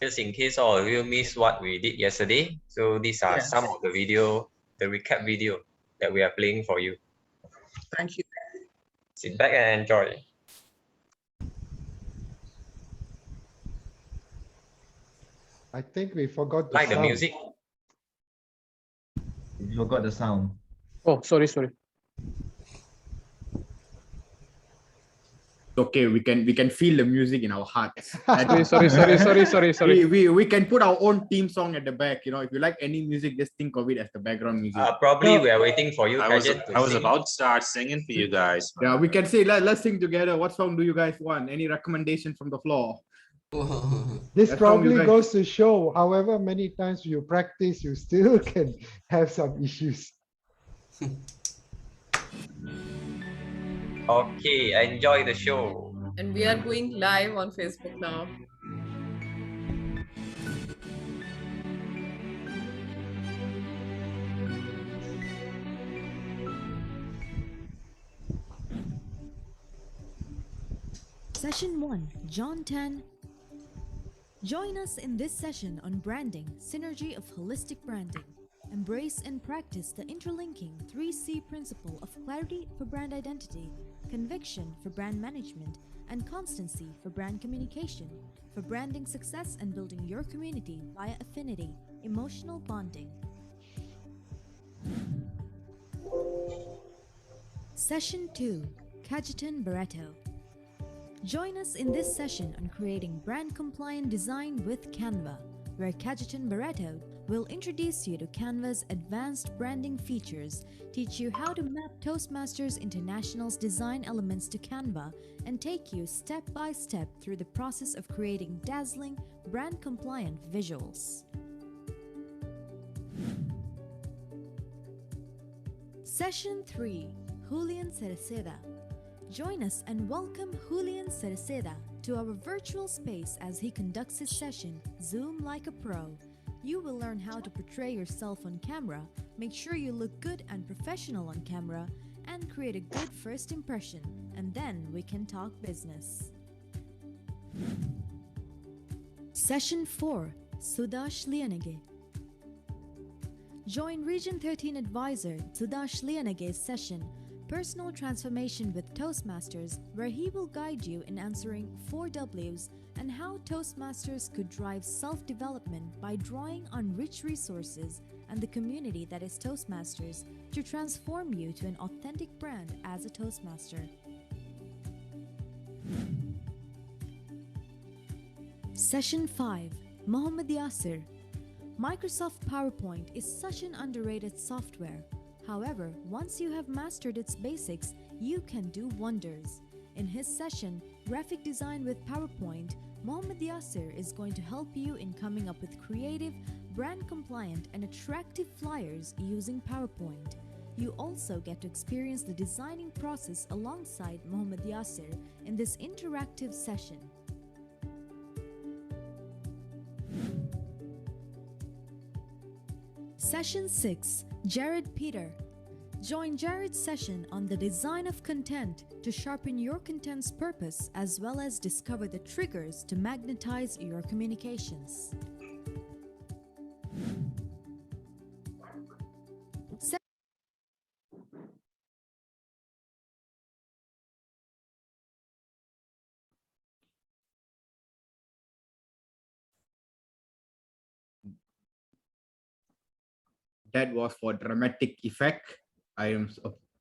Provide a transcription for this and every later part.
just in case all of you missed what we did yesterday. So these are some of the video, the recap video that we are playing for you. Thank you. Sit back and enjoy. I think we forgot the Like the sound. music. You forgot the sound. Oh, sorry. Okay, we can feel the music in our hearts. Sorry. We can put our own theme song at the back. You know, if you like any music, just think of it as the background music. Probably we are waiting for you. I was about to start singing for you guys. Yeah, we can say let's sing together. What song do you guys want? Any recommendation from the floor? This As long probably as I- goes to show, however many times you practice, you still can have some issues. Okay, enjoy the show. And we are going live on Facebook now. Session 1, John 10. Join us in this session on branding, synergy of holistic branding. Embrace and practice the interlinking 3C principle of clarity for brand identity, conviction for brand management, and constancy for brand communication, for branding success and building your community via affinity, emotional bonding. Session 2, Cajetan Barreto. Join us in this session on creating brand-compliant design with Canva, where Cajetan Barreto will introduce you to Canva's advanced branding features, teach you how to map Toastmasters International's design elements to Canva, and take you step by step through the process of creating dazzling, brand-compliant visuals. Session 3, Julian Cereceda. Join us and welcome Julian Cereceda to our virtual space as he conducts his session, Zoom like a pro. You will learn how to portray yourself on camera, make sure you look good and professional on camera, and create a good first impression, and then we can talk business. Session 4, Sudash Lianage. Join Region 13 Advisor Sudash Lianage's session, Personal Transformation with Toastmasters, where he will guide you in answering 4 Ws and how Toastmasters could drive self-development by drawing on rich resources and the community that is Toastmasters to transform you to an authentic brand as a Toastmaster. Session 5, Mohamed Yasir. Microsoft PowerPoint is such an underrated software. However, once you have mastered its basics, you can do wonders. In his session, Graphic Design with PowerPoint, Mohamed Yasir is going to help you in coming up with creative, brand-compliant, and attractive flyers using PowerPoint. You also get to experience the designing process alongside Mohamed Yasir in this interactive session. Session 6, Jared Peter. Join Jared's session on the design of content to sharpen your content's purpose as well as discover the triggers to magnetize your communications. That was for dramatic effect.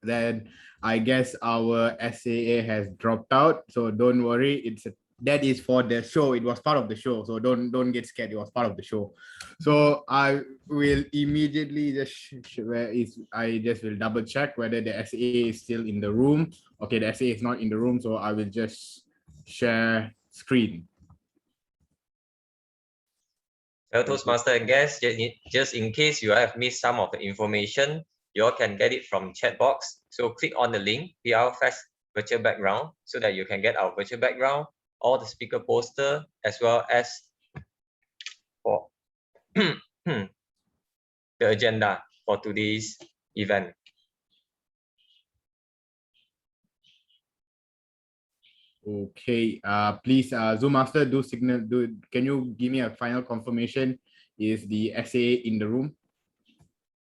Then I guess our SAA has dropped out, so don't worry. That is for the show. It was part of the show, so don't get scared. It was part of the show. So I will immediately I just will double check whether the SAA is still in the room. Okay, the SAA is not in the room, so I will just share screen. So Toastmaster and guests, just in case you have missed some of the information, you all can get it from chat box. So click on the link, PR Fest virtual background, so that you can get our virtual background, all the speaker poster, as well as for the agenda for today's event. Okay, please, Zoom Master, can you give me a final confirmation? Is the SA in the room?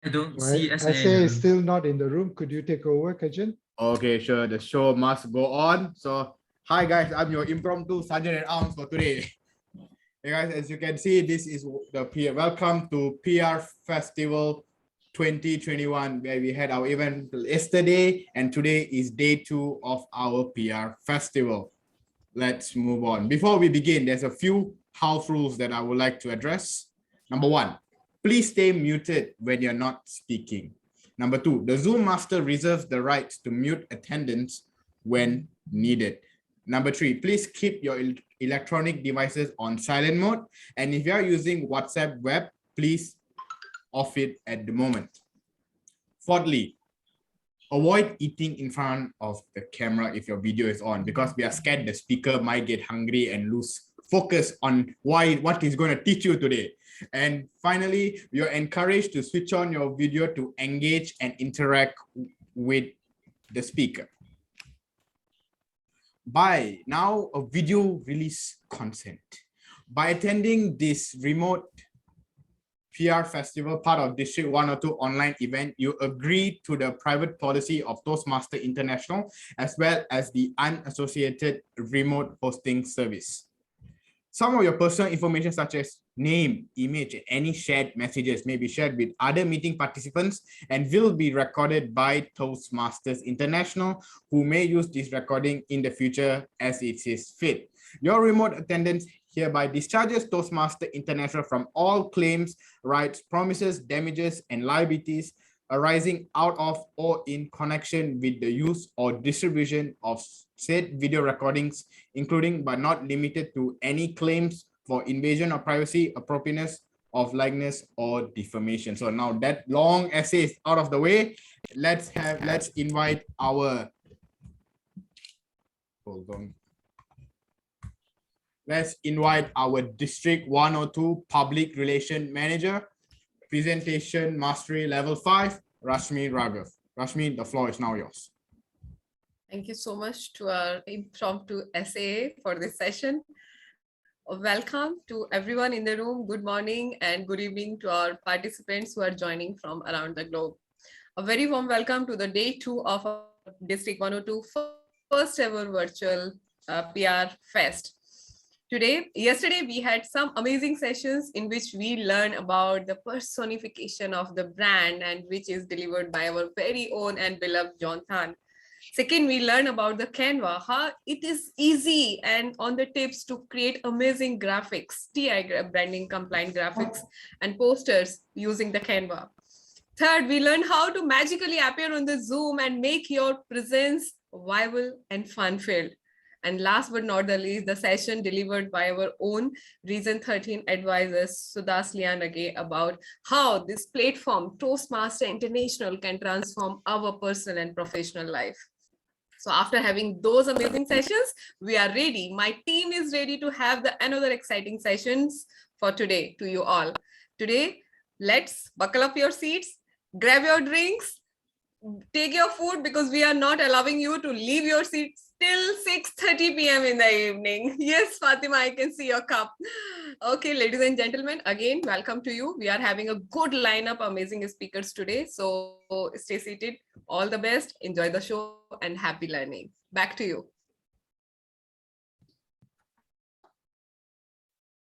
I don't Right. see SA. SA is still not in the room. Could you take over, Kajan? Okay, sure. The show must go on. So, hi guys, I'm your impromptu sergeant at arms for today. Hey guys, as you can see, this is the PR. Welcome to PR Festival 2021, where we had our event yesterday, and today is day 2 of our PR Festival. Let's move on. Before we begin, there's a few house rules that I would like to address. Number 1, please stay muted when you're not speaking. Number 2, the Zoom Master reserves the right to mute attendance when needed. Number 3, please keep your electronic devices on silent mode. And if you are using WhatsApp web, please off it at the moment. Fourthly, avoid eating in front of the camera if your video is on, because we are scared the speaker might get hungry and lose focus on what he's going to teach you today. And finally, you're encouraged to switch on your video to engage and interact with the speaker. By now, a video release consent. By attending this remote PR Festival, part of District 102 online event, you agree to the private policy of Toastmasters International, as well as the unassociated remote hosting service. Some of your personal information, such as name, image, and any shared messages, may be shared with other meeting participants and will be recorded by Toastmasters International, who may use this recording in the future as it is fit. Your remote attendance hereby discharges Toastmasters International from all claims, rights, promises, damages, and liabilities arising out of or in connection with the use or distribution of said video recordings, including but not limited to any claims for invasion of privacy, appropriateness of likeness, or defamation. So now that long essay is out of the way, let's invite our District 102 Public Relation Manager, Presentation Mastery Level 5, Rashmi Raghav. Rashmi, the floor is now yours. Thank you so much to our impromptu SAA for this session. Welcome to everyone in the room. Good morning and good evening to our participants who are joining from around the globe. A very warm welcome to the day 2 of our District 102 first ever virtual PR Fest. Yesterday, we had some amazing sessions in which we learned about the personification of the brand, and which is delivered by our very own and beloved John Than. Second, we learned about the Canva, how it is easy and on the tips to create amazing graphics, TI branding compliant graphics and posters using the Canva. Third, we learned how to magically appear on the Zoom and make your presence viable and fun-filled. And last but not the least, the session delivered by our own Region 13 advisors, Sudas Lianage, about how this platform, Toastmasters International, can transform our personal and professional life. So after having those amazing sessions, we are ready. My team is ready to have another exciting sessions for today to you all. Today, let's buckle up your seats, grab your drinks, take your food, because we are not allowing you to leave your seats till 6:30 p.m. in the evening. Yes, Fatima, I can see your cup. Okay, ladies and gentlemen, again, welcome to you. We are having a good lineup, amazing speakers today. So stay seated. All the best. Enjoy the show and happy learning. Back to you.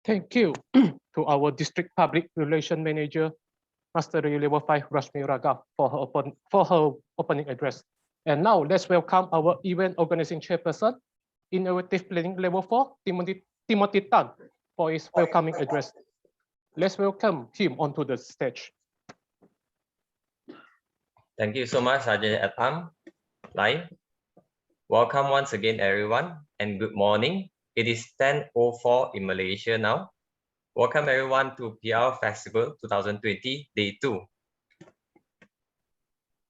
Thank you to our District Public Relation Manager, Mastery Level 5, Rashmi Raghav, for her opening address. And now let's welcome our event organizing chairperson, Innovative Planning Level 4, Timothy Tan, for his welcoming address. Let's welcome him onto the stage. Thank you so much, Sergeant at Arms. Welcome once again, everyone, and good morning. It is 10:04 in Malaysia now. Welcome everyone to PR Festival 2020, Day 2.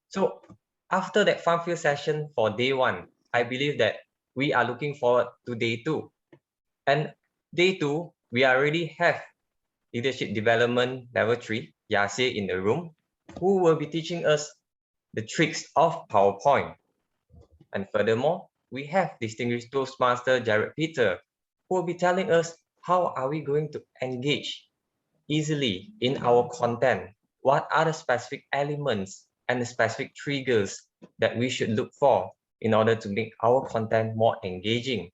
So after that fun-filled session for Day 1, I believe that we are looking forward to Day 2. And Day 2, we already have Leadership Development Level 3, Yasir, in the room, who will be teaching us the tricks of PowerPoint. And furthermore, we have distinguished Toastmaster Jared Peter, who will be telling us how are we going to engage easily in our content. What are the specific elements and the specific triggers that we should look for in order to make our content more engaging?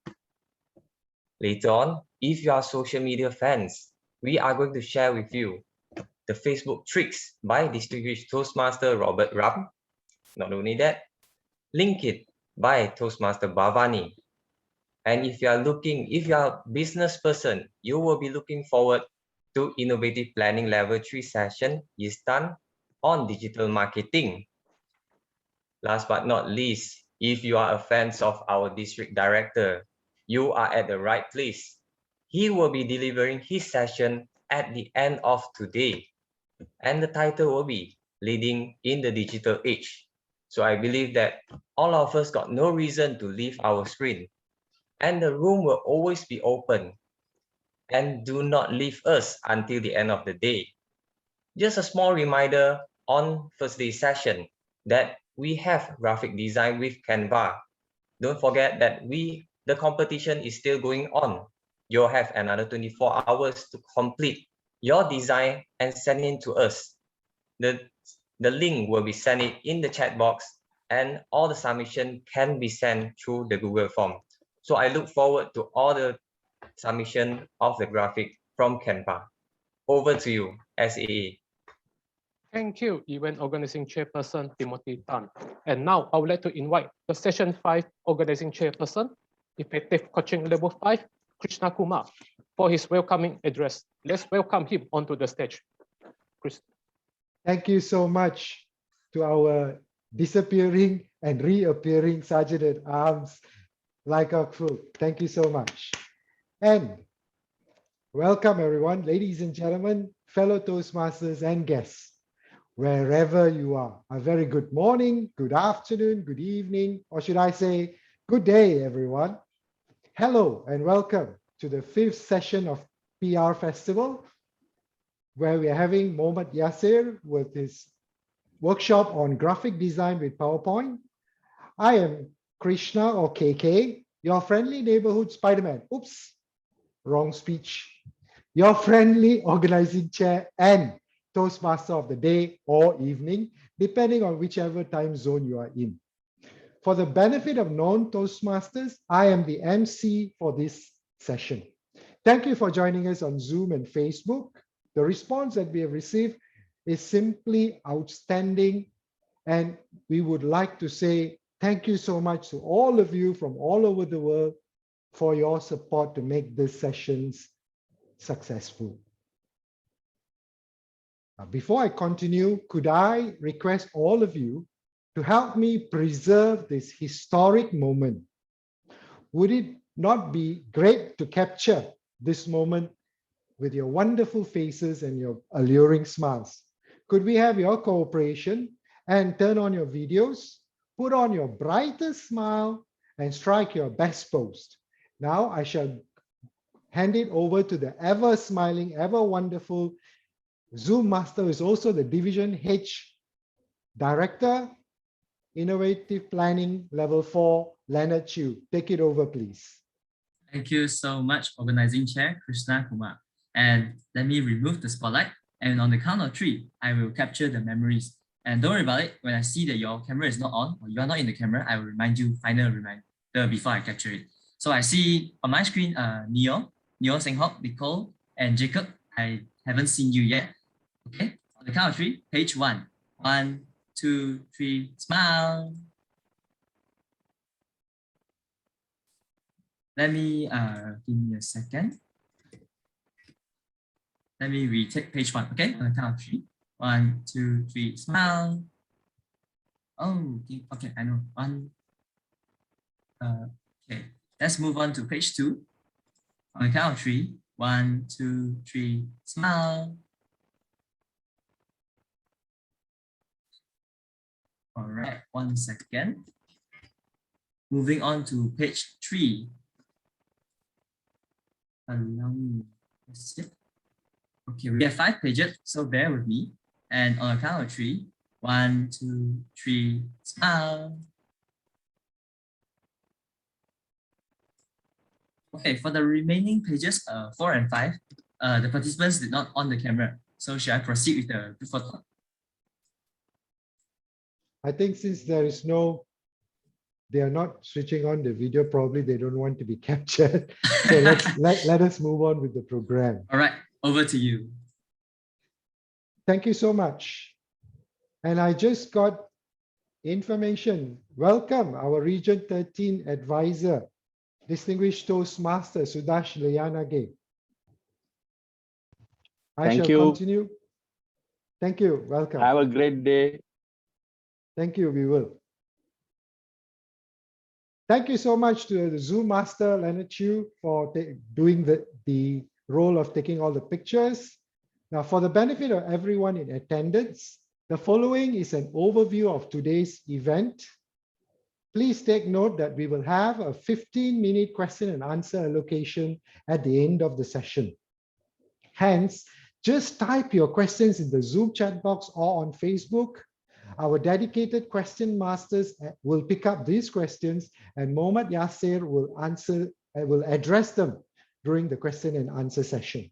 Later on, if you are social media fans, we are going to share with you the Facebook tricks by distinguished Toastmaster Robert Ram. Not only that, Link It by Toastmaster Bhavani. And if you are a business person, you will be looking forward to Innovative Planning Level 3 session is done on digital marketing. Last but not least, if you are a fan of our district director, you are at the right place. He will be delivering his session at the end of today. And the title will be Leading in the Digital Age. So I believe that all of us got no reason to leave our screen. And the room will always be open. And do not leave us until the end of the day. Just a small reminder on first day session that we have graphic design with Canva. Don't forget that the competition is still going on. You'll have another 24 hours to complete your design and send it to us. The link will be sent in the chat box, and all the submission can be sent through the Google form. So I look forward to all the submission of the graphic from Canva. Over to you, SAA. Thank you, Event Organizing Chairperson Timothy Tan. And now I would like to invite the Session 5 Organizing Chairperson, Effective Coaching Level 5, Krishna Kumar, for his welcoming address. Let's welcome him onto the stage. Chris. Thank you so much to our disappearing and reappearing Sergeant at Arms, Laika Crew. Thank you so much. And welcome everyone, ladies and gentlemen, fellow Toastmasters and guests, wherever you are. A very good morning, good afternoon, good evening, or should I say, good day, everyone. Hello and welcome to the 5th session of PR Festival, where we are having Mohamed Yasir with his workshop on graphic design with PowerPoint. I am Krishna or KK, your friendly neighborhood Spider-Man. Oops, wrong speech. Your friendly organizing chair and Toastmaster of the day or evening, depending on whichever time zone you are in. For the benefit of non-Toastmasters, I am the MC for this session. Thank you for joining us on Zoom and Facebook. The response that we have received is simply outstanding, and we would like to say thank you so much to all of you from all over the world for your support to make these sessions successful. Before I continue, could I request all of you to help me preserve this historic moment? Would it not be great to capture this moment with your wonderful faces and your alluring smiles? Could we have your cooperation and turn on your videos, put on your brightest smile, and strike your best pose? Now I shall hand it over to the ever smiling, ever wonderful Zoom Master, who is also the Division H Director, Innovative Planning Level 4, Leonard Chew. Take it over, please. Thank you so much, Organizing Chair Krishna Kumar. And let me remove the spotlight. And on the count of 3, I will capture the memories. And don't worry about it. When I see that your camera is not on or you are not in the camera, I will remind you, final reminder before I capture it. So I see on my screen, Neo Senghok, Nicole, and Jacob. I haven't seen you yet. Okay, on the count of 3, page 1. 1, 2, 3, smile. Let me, give me a second. Let me retake page 1, okay? On the count of 3. 1, 2, 3, smile. Oh, okay, I know. 1. Okay, let's move on to page 2. On the count of 3. 1, 2, 3, smile. All right, 1 second. Moving on to page 3. Allow me. Okay, we have 5 pages, so bear with me. And on the count of 3, 1, 2, 3, smile. Okay, for the remaining pages 4 and 5, the participants did not on the camera. So should I proceed with the group photo? I think since there is no, they are not switching on the video, probably they don't want to be captured. So let us move on with the program. All right, over to you. Thank you so much. And I just got information. Welcome our Region 13 advisor, distinguished Toastmaster Sudash Leyanage. I Thank shall you. continue. Thank you. Welcome. Have a great day. Thank you. We will. Thank you so much to the Zoom master, Leonard Chu, for doing the role of taking all the pictures. Now, for the benefit of everyone in attendance, the following is an overview of today's event. Please take note that we will have a 15-minute question and answer allocation at the end of the session. Hence, just type your questions in the Zoom chat box or on Facebook. Our dedicated question masters will pick up these questions and Mohamed Yasir will address them during the question and answer session.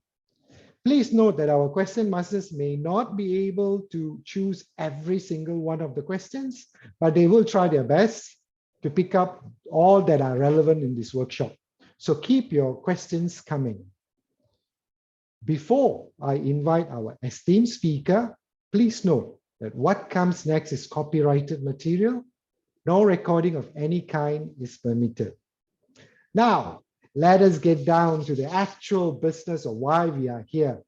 Please note that our question masters may not be able to choose every single one of the questions, but they will try their best to pick up all that are relevant in this workshop. So keep your questions coming. Before I invite our esteemed speaker, please note that what comes next is copyrighted material. No recording of any kind is permitted. Now, let us get down to the actual business of why we are here.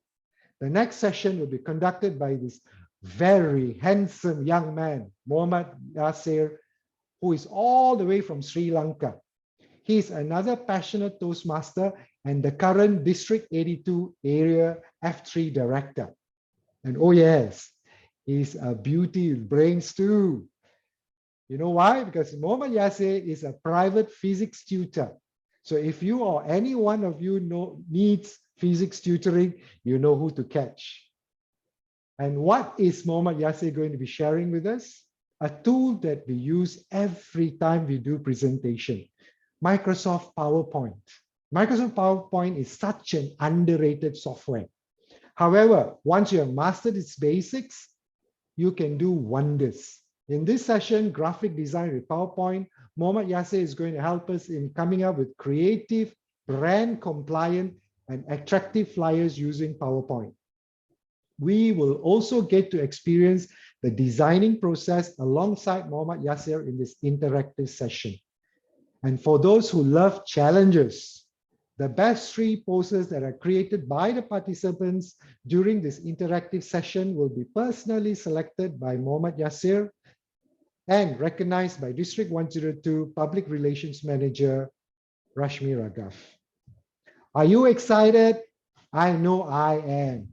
The next session will be conducted by this very handsome young man, Mohamed Yasir, who is all the way from Sri Lanka. He is another passionate Toastmaster and the current District 82 Area F3 Director. And oh yes, he's a beauty with brains too. You know why? Because Mohamed Yasir is a private physics tutor. So if you or any one of you needs physics tutoring, you know who to catch. And what is Mohamed Yasir going to be sharing with us? A tool that we use every time we do presentation, Microsoft PowerPoint. Microsoft PowerPoint is such an underrated software. However, once you have mastered its basics, you can do wonders. In this session, graphic design with PowerPoint, Mohamed Yasir is going to help us in coming up with creative, brand compliant, and attractive flyers using PowerPoint. We will also get to experience the designing process alongside Mohamed Yasir in this interactive session. And for those who love challenges, the best 3 poses that are created by the participants during this interactive session will be personally selected by Mohamed Yasir and recognized by District 102 Public Relations Manager, Rashmi Raghav. Are you excited? I know I am.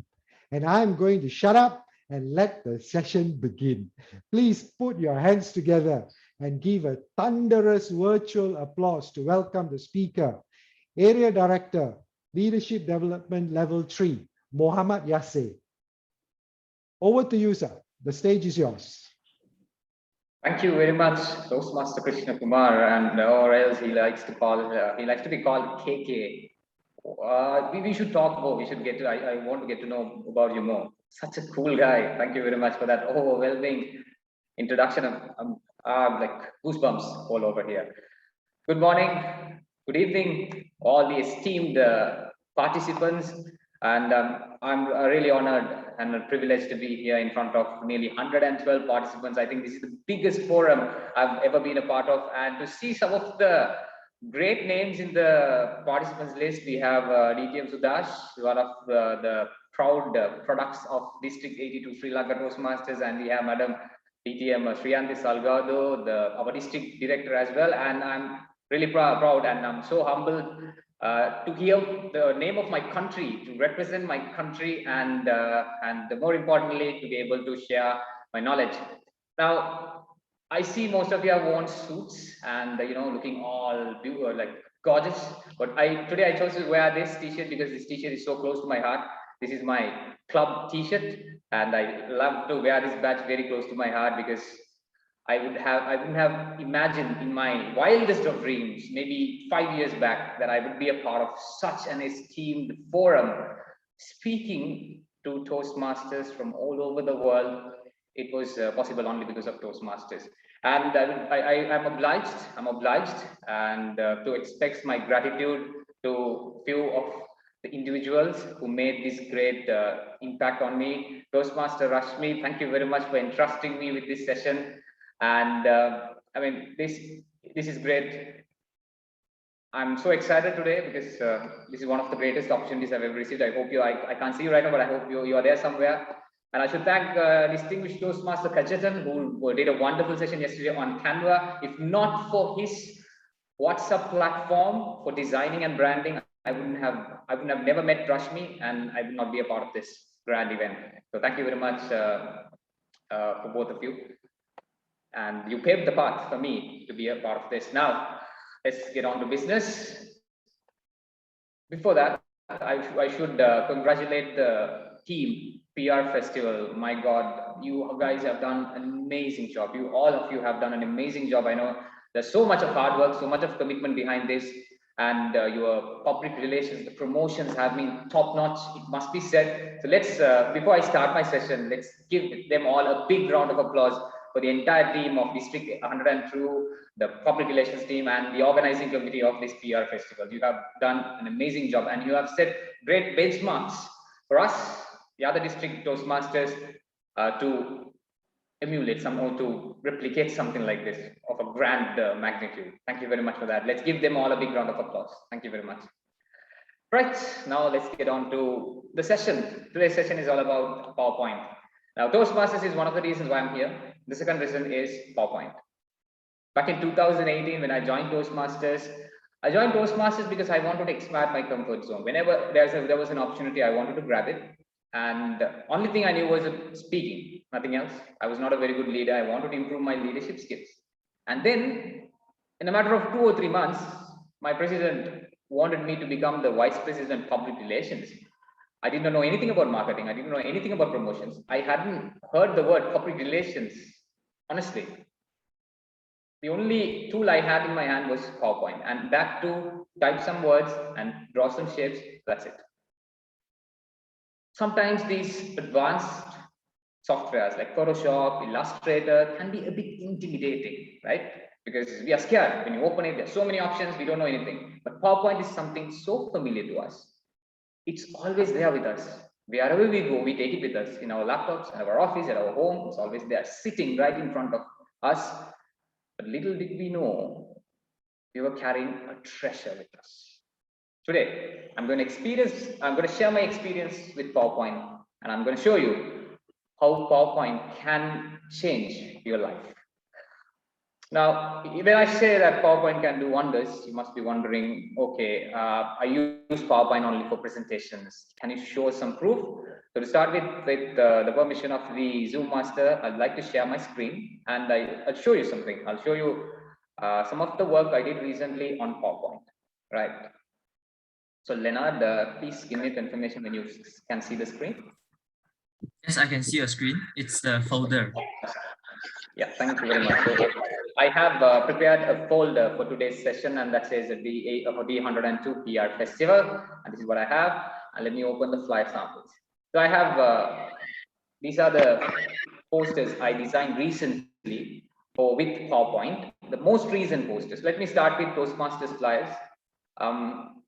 And I'm going to shut up and let the session begin. Please put your hands together and give a thunderous virtual applause to welcome the speaker, Area Director, Leadership Development Level 3, Mohamed Yasir. Over to you, sir. The stage is yours. Thank you very much, Toastmaster Krishna Kumar, and or else he likes to be called KK. We should talk more. We should get to. I want to get to know about you more. Such a cool guy. Thank you very much for that overwhelming introduction. Like goosebumps all over here. Good morning, good evening, all the esteemed participants, and I'm really honored and privileged to be here in front of nearly 112 participants. I think this is the biggest forum I've ever been a part of, and to see some of the great names in the participants list. We have DTM Sudash, one of the proud products of District 82 Sri Lanka Toastmasters, and we have Madam DTM Sriyanti Salgado, our district director as well. And I'm really proud and I'm so humbled to hear the name of my country, to represent my country, and more importantly, to be able to share my knowledge. Now, I see most of you have worn suits and looking all like gorgeous. But today I chose to wear this T-shirt because this T-shirt is so close to my heart. This is my club T-shirt, and I love to wear this badge very close to my heart because I wouldn't have imagined in my wildest of dreams, maybe 5 years back, that I would be a part of such an esteemed forum, speaking to Toastmasters from all over the world. It was possible only because of Toastmasters. And I'm obliged and to express my gratitude to few of the individuals who made this great impact on me. Toastmaster Rashmi, thank you very much for entrusting me with this session. And I mean, this is great. I'm so excited today because this is one of the greatest opportunities I've ever received. I hope I can't see you right now, but I hope you are there somewhere. And I should thank distinguished Toastmaster Kajatan, who did a wonderful session yesterday on Canva. If not for his WhatsApp platform for designing and branding, I wouldn't have never met Rashmi, and I would not be a part of this grand event. So thank you very much for both of you. And you paved the path for me to be a part of this. Now, let's get on to business. Before that, I should congratulate the team, PR Festival. My God, you guys have done an amazing job. All of you have done an amazing job. I know there's so much of hard work, so much of commitment behind this, and your public relations, the promotions have been top notch, it must be said. So let's, before I start my session, let's give them all a big round of applause for the entire team of District 102, the public relations team, and the organizing committee of this PR festival. You have done an amazing job, and you have set great benchmarks for us, the other district Toastmasters, to emulate somehow, to replicate something like this of a grand magnitude. Thank you very much for that. Let's give them all a big round of applause. Thank you very much. Right, now let's get on to the session. Today's session is all about PowerPoint. Now, Toastmasters is one of the reasons why I'm here. The second reason is PowerPoint. Back in 2018, when I joined Toastmasters because I wanted to expand my comfort zone. Whenever there was an opportunity, I wanted to grab it. And the only thing I knew was speaking, nothing else. I was not a very good leader. I wanted to improve my leadership skills. And then, in a matter of 2 or 3 months, my president wanted me to become the vice president public relations. I did not know anything about marketing. I didn't know anything about promotions. I hadn't heard the word public relations, honestly. The only tool I had in my hand was PowerPoint, and that too, type some words and draw some shapes, that's it. Sometimes these advanced softwares like Photoshop, Illustrator can be a bit intimidating, right? Because we are scared. When you open it, there's so many options, we don't know anything. But PowerPoint is something so familiar to us. It's always there with us. Wherever we go, we take it with us in our laptops, in our office, at our home. It's always there, sitting right in front of us. But little did we know, we were carrying a treasure with us. Today, I'm going to share my experience with PowerPoint, and I'm going to show you how PowerPoint can change your life. Now, when I say that PowerPoint can do wonders, you must be wondering, okay, I use PowerPoint only for presentations. Can you show some proof? So to start with the permission of the Zoom master, I'd like to share my screen, and I'll show you something. I'll show you some of the work I did recently on PowerPoint, right? So Leonard, please give me confirmation when you can see the screen. Yes, I can see your screen. It's the folder. Yeah, thank you very much. So I have prepared a folder for today's session, and that says the D102 PR Festival. And this is what I have. And let me open the flyer samples. So I have, these are the posters I designed recently with PowerPoint, the most recent posters. Let me start with Toastmasters flyers.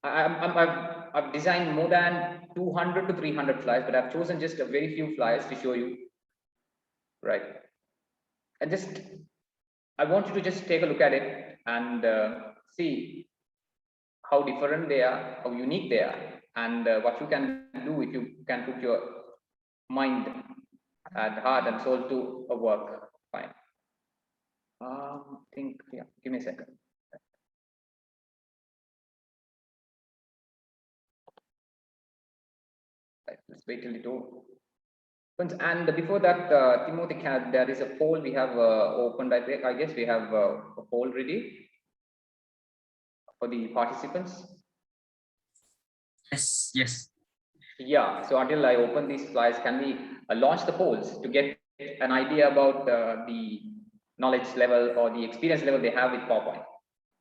I've designed more than 200 to 300 flyers, but I've chosen just a very few flyers to show you, right? And I want you to just take a look at it and see how different they are, how unique they are, and what you can do if you can put your mind and heart and soul to a work. Fine. Yeah, give me a second. Right, let's wait till it opens. And before that, Timothy, there is a poll we have opened. I guess we have a poll ready for the participants. Yes, yes. Yeah, so until I open these slides, can we launch the polls to get an idea about the knowledge level or the experience level they have with PowerPoint.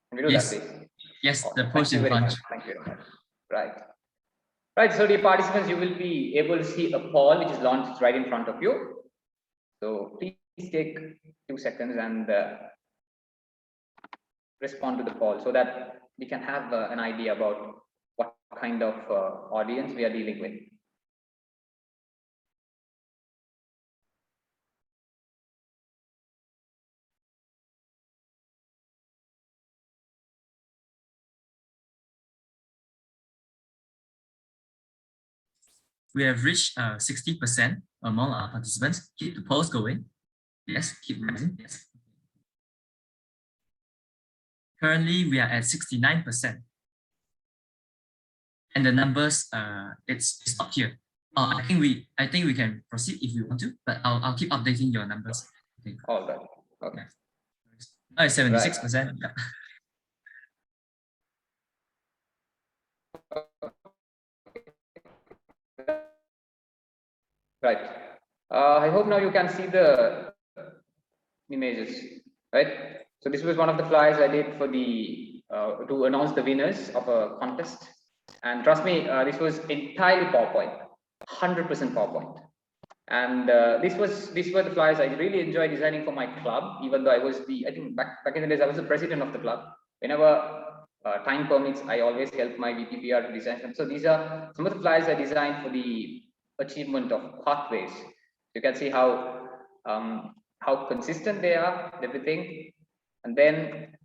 Can we do Yes. that, please? Yes, Oh, the thank post you in very front. much. Thank you very much. Right. Right. So, dear participants, you will be able to see a poll which is launched right in front of you. So, please take 2 seconds and respond to the poll so that we can have an idea about what kind of audience we are dealing with. We have reached 60% among our participants. Keep the polls going. Yes, keep rising. Yes. Currently, we are at 69%. And the numbers, it's up here. I think we can proceed if you want to, but I'll keep updating your numbers. Okay. All right. Okay. Now it's 76%. Yeah. Right. I hope now you can see the images, right? So this was one of the flyers I did for the to announce the winners of a contest, and trust me, this was entirely PowerPoint, 100% PowerPoint. And these were the flyers I really enjoyed designing for my club, even though I think back in the days I was the president of the club. Whenever time permits, I always help my VPPR to design them. So these are some of the flyers I designed for the achievement of pathways. You can see how consistent they are, everything. And then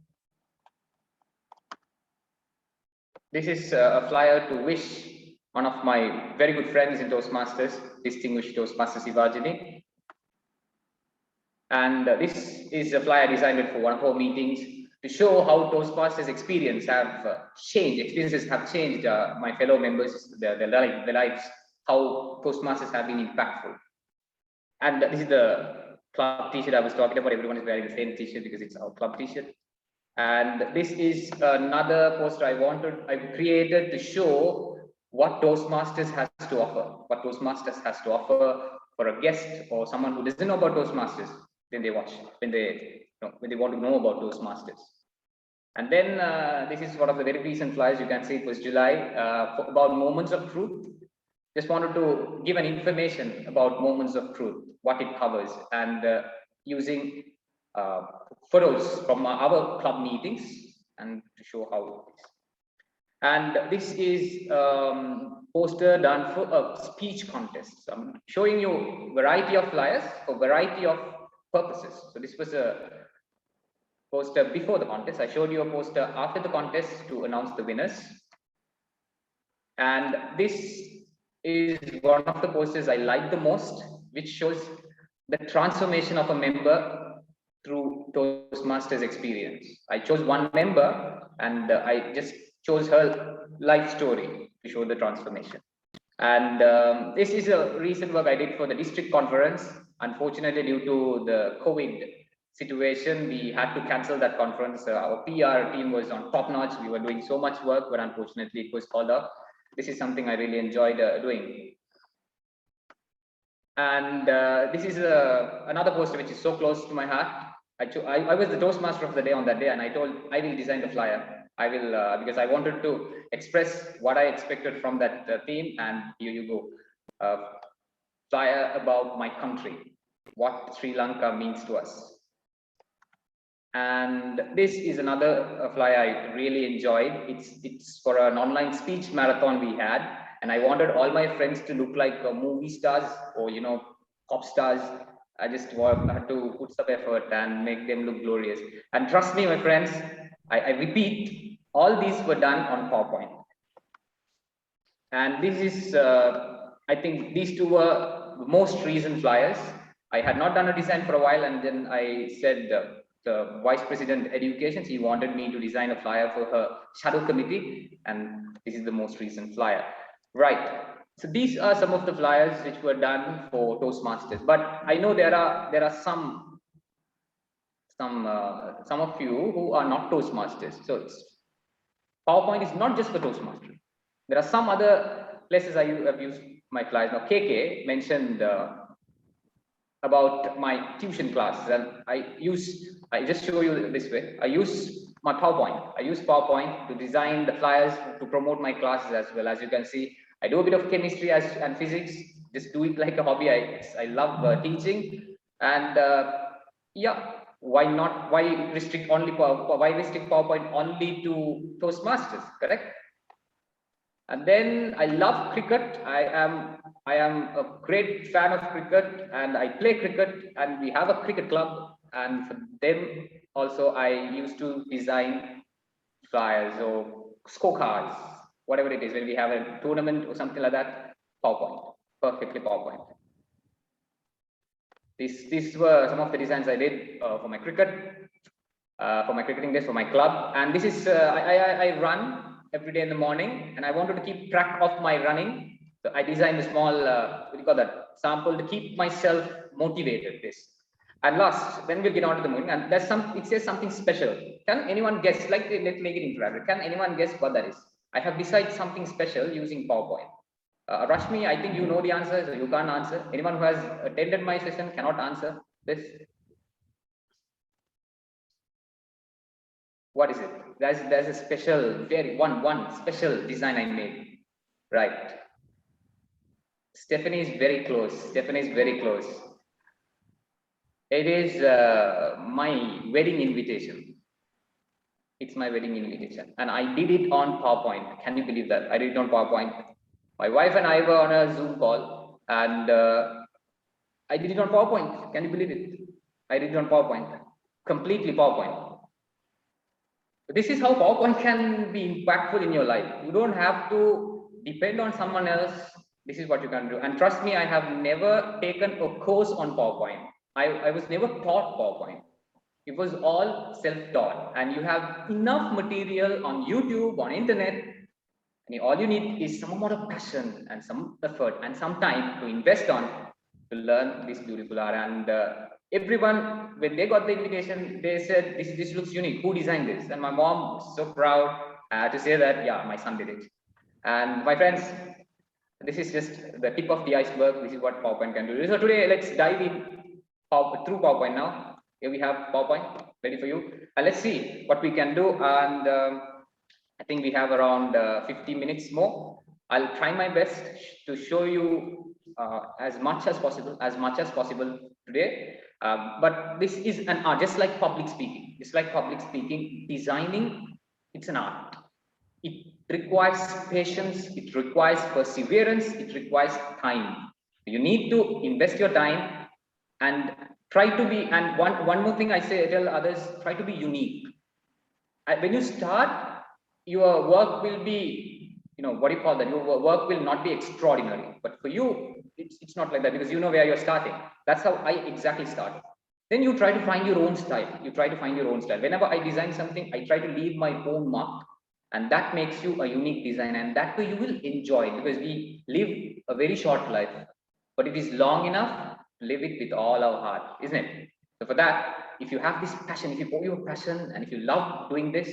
this is a flyer to wish one of my very good friends in Toastmasters, distinguished Toastmaster Sivajini. And this is a flyer designed for one of our meetings to show how Toastmasters experiences have changed my fellow members, their lives, how Toastmasters have been impactful. And this is the club t-shirt I was talking about. Everyone is wearing the same t-shirt because it's our club t-shirt. And this is another poster I created to show what Toastmasters has to offer, for a guest or someone who doesn't know about Toastmasters when they want to know about Toastmasters. And then this is one of the very recent flyers. You can see it was July about moments of truth. Just wanted to give an information about moments of truth, what it covers, and using photos from our club meetings and to show how it is. And this is poster done for a speech contest. So I'm showing you variety of flyers for variety of purposes. So this was a poster before the contest. I showed you a poster after the contest to announce the winners. And this is one of the posters I like the most, which shows the transformation of a member through Toastmasters experience. I chose one member and I just chose her life story to show the transformation. And this is a recent work I did for the district conference. Unfortunately, due to the COVID situation, we had to cancel that conference. Our PR team was on top notch. We were doing so much work, but unfortunately it was called up. This is something I really enjoyed doing. And this is another poster which is so close to my heart. I was the Toastmaster of the day on that day, and I told I will design the flyer. I will because I wanted to express what I expected from that theme. And here you go, flyer about my country, what Sri Lanka means to us. And this is another flyer I really enjoyed. It's for an online speech marathon we had, and I wanted all my friends to look like movie stars or pop stars. I just had to put some effort and make them look glorious. And trust me, my friends, I repeat, all these were done on PowerPoint. And this is, I think these two were the most recent flyers. I had not done a design for a while, and then I said the Vice President Education, he wanted me to design a flyer for her shadow committee, and this is the most recent flyer. Right. So these are some of the flyers which were done for Toastmasters, but I know there are some of you who are not Toastmasters. So PowerPoint is not just for Toastmasters. There are some other places I have used my flyers. Now KK mentioned about my tuition classes, and I just show you this way. I use my PowerPoint. I use PowerPoint to design the flyers to promote my classes as well. As you can see, I do a bit of chemistry and physics. Just do it like a hobby. I love teaching, and yeah. Why not? Why restrict PowerPoint only to Toastmasters? Correct. And then I love cricket. I am a great fan of cricket, and I play cricket, and we have a cricket club. And for them also, I used to design flyers or scorecards, whatever it is. When we have a tournament or something like that, PowerPoint, perfectly PowerPoint. These were some of the designs I did for my cricket, for my cricketing days, for my club. And this is I run every day in the morning, and I wanted to keep track of my running. So I designed a small what do you call that, sample to keep myself motivated. This. And last, then we'll get on to the moving. And there's it says something special. Can anyone guess? Let's make it interactive. Can anyone guess what that is? I have decided something special using PowerPoint. Rashmi, I think you know the answer, so you can't answer. Anyone who has attended my session cannot answer this. What is it? There's a special, one special design I made. Right. Stephanie is very close. Stephanie is very close. It is my wedding invitation. It's my wedding invitation, and I did it on PowerPoint. Can you believe that? I did it on PowerPoint. My wife and I were on a Zoom call, and I did it on PowerPoint. Can you believe it? I did it on PowerPoint, completely PowerPoint. This is how PowerPoint can be impactful in your life. You don't have to depend on someone else. This is what you can do. And trust me, I have never taken a course on PowerPoint. I was never taught PowerPoint. It was all self-taught, and you have enough material on YouTube, on internet. And all you need is some amount of passion and some effort and some time to invest on to learn this beautiful art. And everyone, when they got the invitation, they said, this looks unique. Who designed this? And my mom was so proud to say that, yeah, my son did it. And my friends, this is just the tip of the iceberg. This is what PowerPoint can do. So today, let's dive in through PowerPoint now. Here we have PowerPoint ready for you. And let's see what we can do. And I think we have around 50 minutes more. I'll try my best to show you as much as possible today. But this is an art, just like public speaking. Designing, it's an art. It requires patience, it requires perseverance, it requires time. You need to invest your time and try to be, and one more thing I tell others, try to be unique. When you start, your work will be, what do you call that? Your work will not be extraordinary, but for you, it's not like that, because you know where you're starting. That's how I exactly started. Then you try to find your own style. Whenever I design something, I try to leave my own mark, and that makes you a unique design, and that way you will enjoy it, because we live a very short life, but it is long enough to live it with all our heart, isn't it? So for that, if you have this passion, if you pour your passion, and if you love doing this,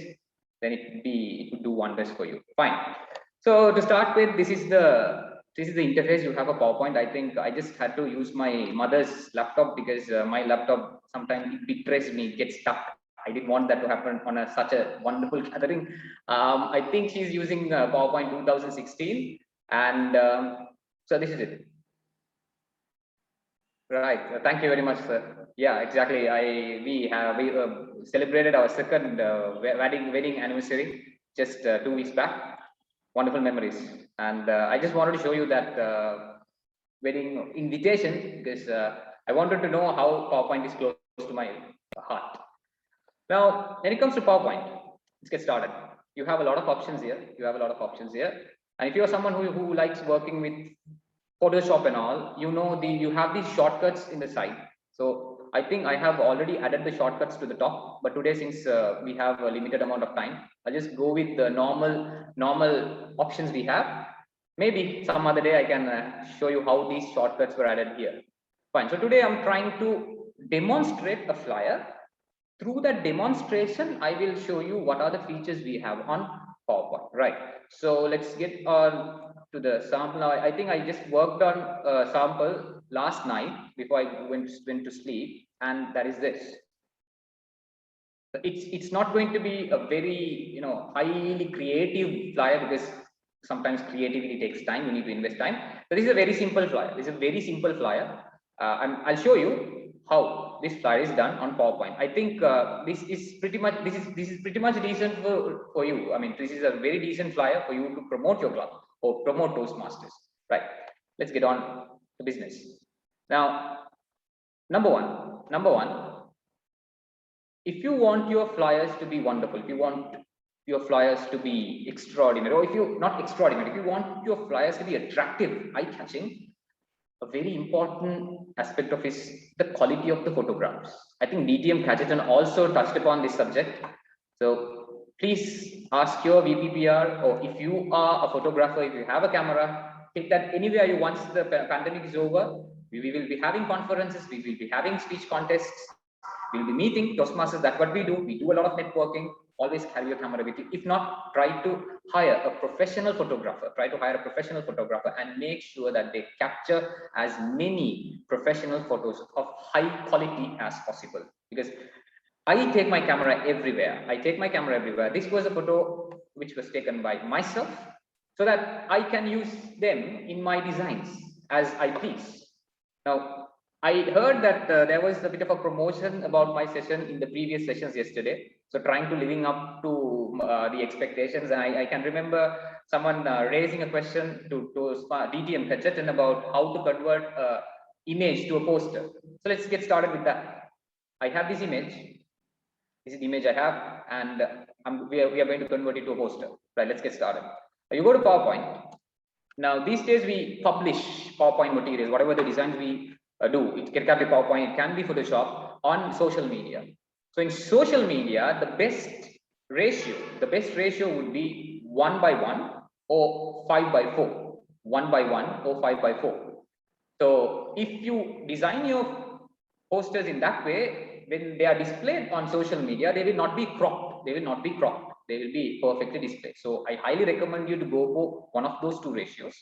then it would do wonders for you. Fine. So to start with, this is the interface. You have a PowerPoint. I think I just had to use my mother's laptop, because my laptop sometimes it betrays me, it gets stuck. I didn't want that to happen on such a wonderful gathering. I think she's using PowerPoint 2016, and so this is it. Right. Thank you very much, sir. Yeah, exactly. We celebrated our second wedding anniversary just 2 weeks back. Wonderful memories, and I just wanted to show you that wedding invitation, because I wanted to know how PowerPoint is close to my heart. Now, when it comes to PowerPoint, let's get started. You have a lot of options here. And if you're someone who likes working with Photoshop and all, you have these shortcuts in the side. So I think I have already added the shortcuts to the top, but today, since we have a limited amount of time, I'll just go with the normal options we have. Maybe some other day I can show you how these shortcuts were added here. Fine. So today I'm trying to demonstrate a flyer. Through that demonstration, I will show you what are the features we have on PowerPoint. Right. So let's get on to the sample now. I think I just worked on a sample last night before I went to sleep, and that is this. It's not going to be a very highly creative flyer, because sometimes creativity takes time. You need to invest time. So this is a very simple flyer. This is a very simple flyer. I'll show you how this flyer is done on PowerPoint. I think this is pretty much decent for you. I mean, this is a very decent flyer for you to promote your club or promote Toastmasters. Right. Let's get on to business. Now, number one. If you want your flyers to be wonderful, if you want your flyers to be extraordinary, or if you not extraordinary, if you want your flyers to be attractive, eye-catching, a very important aspect of is the quality of the photographs. I think DTM Catcheton also touched upon this subject. So please ask your VPPR, or if you are a photographer, if you have a camera, take that anywhere you once the pandemic is over. We will be having conferences, we will be having speech contests, we'll be meeting Toastmasters. That's what we do. We do a lot of networking. Always carry your camera with you. If not, try to hire a professional photographer. Try to hire a professional photographer and make sure that they capture as many professional photos of high quality as possible. Because I take my camera everywhere. This was a photo which was taken by myself, so that I can use them in my designs as I please. Now, I heard that there was a bit of a promotion about my session in the previous sessions yesterday. So trying to living up to the expectations. And I can remember someone raising a question to DTM Catcheton about how to convert image to a poster. So let's get started with that. I have this image. This is the image I have, and we are going to convert it to a poster. Right, let's get started. You go to PowerPoint. Now, these days we publish PowerPoint materials, whatever the designs we do. It can be PowerPoint, it can be Photoshop, on social media. So in social media, the best ratio would be 1:1 or 5:4. 1:1 or 5:4. So if you design your posters in that way, when they are displayed on social media, they will not be cropped. They will be perfectly displayed. So I highly recommend you to go for one of those two ratios.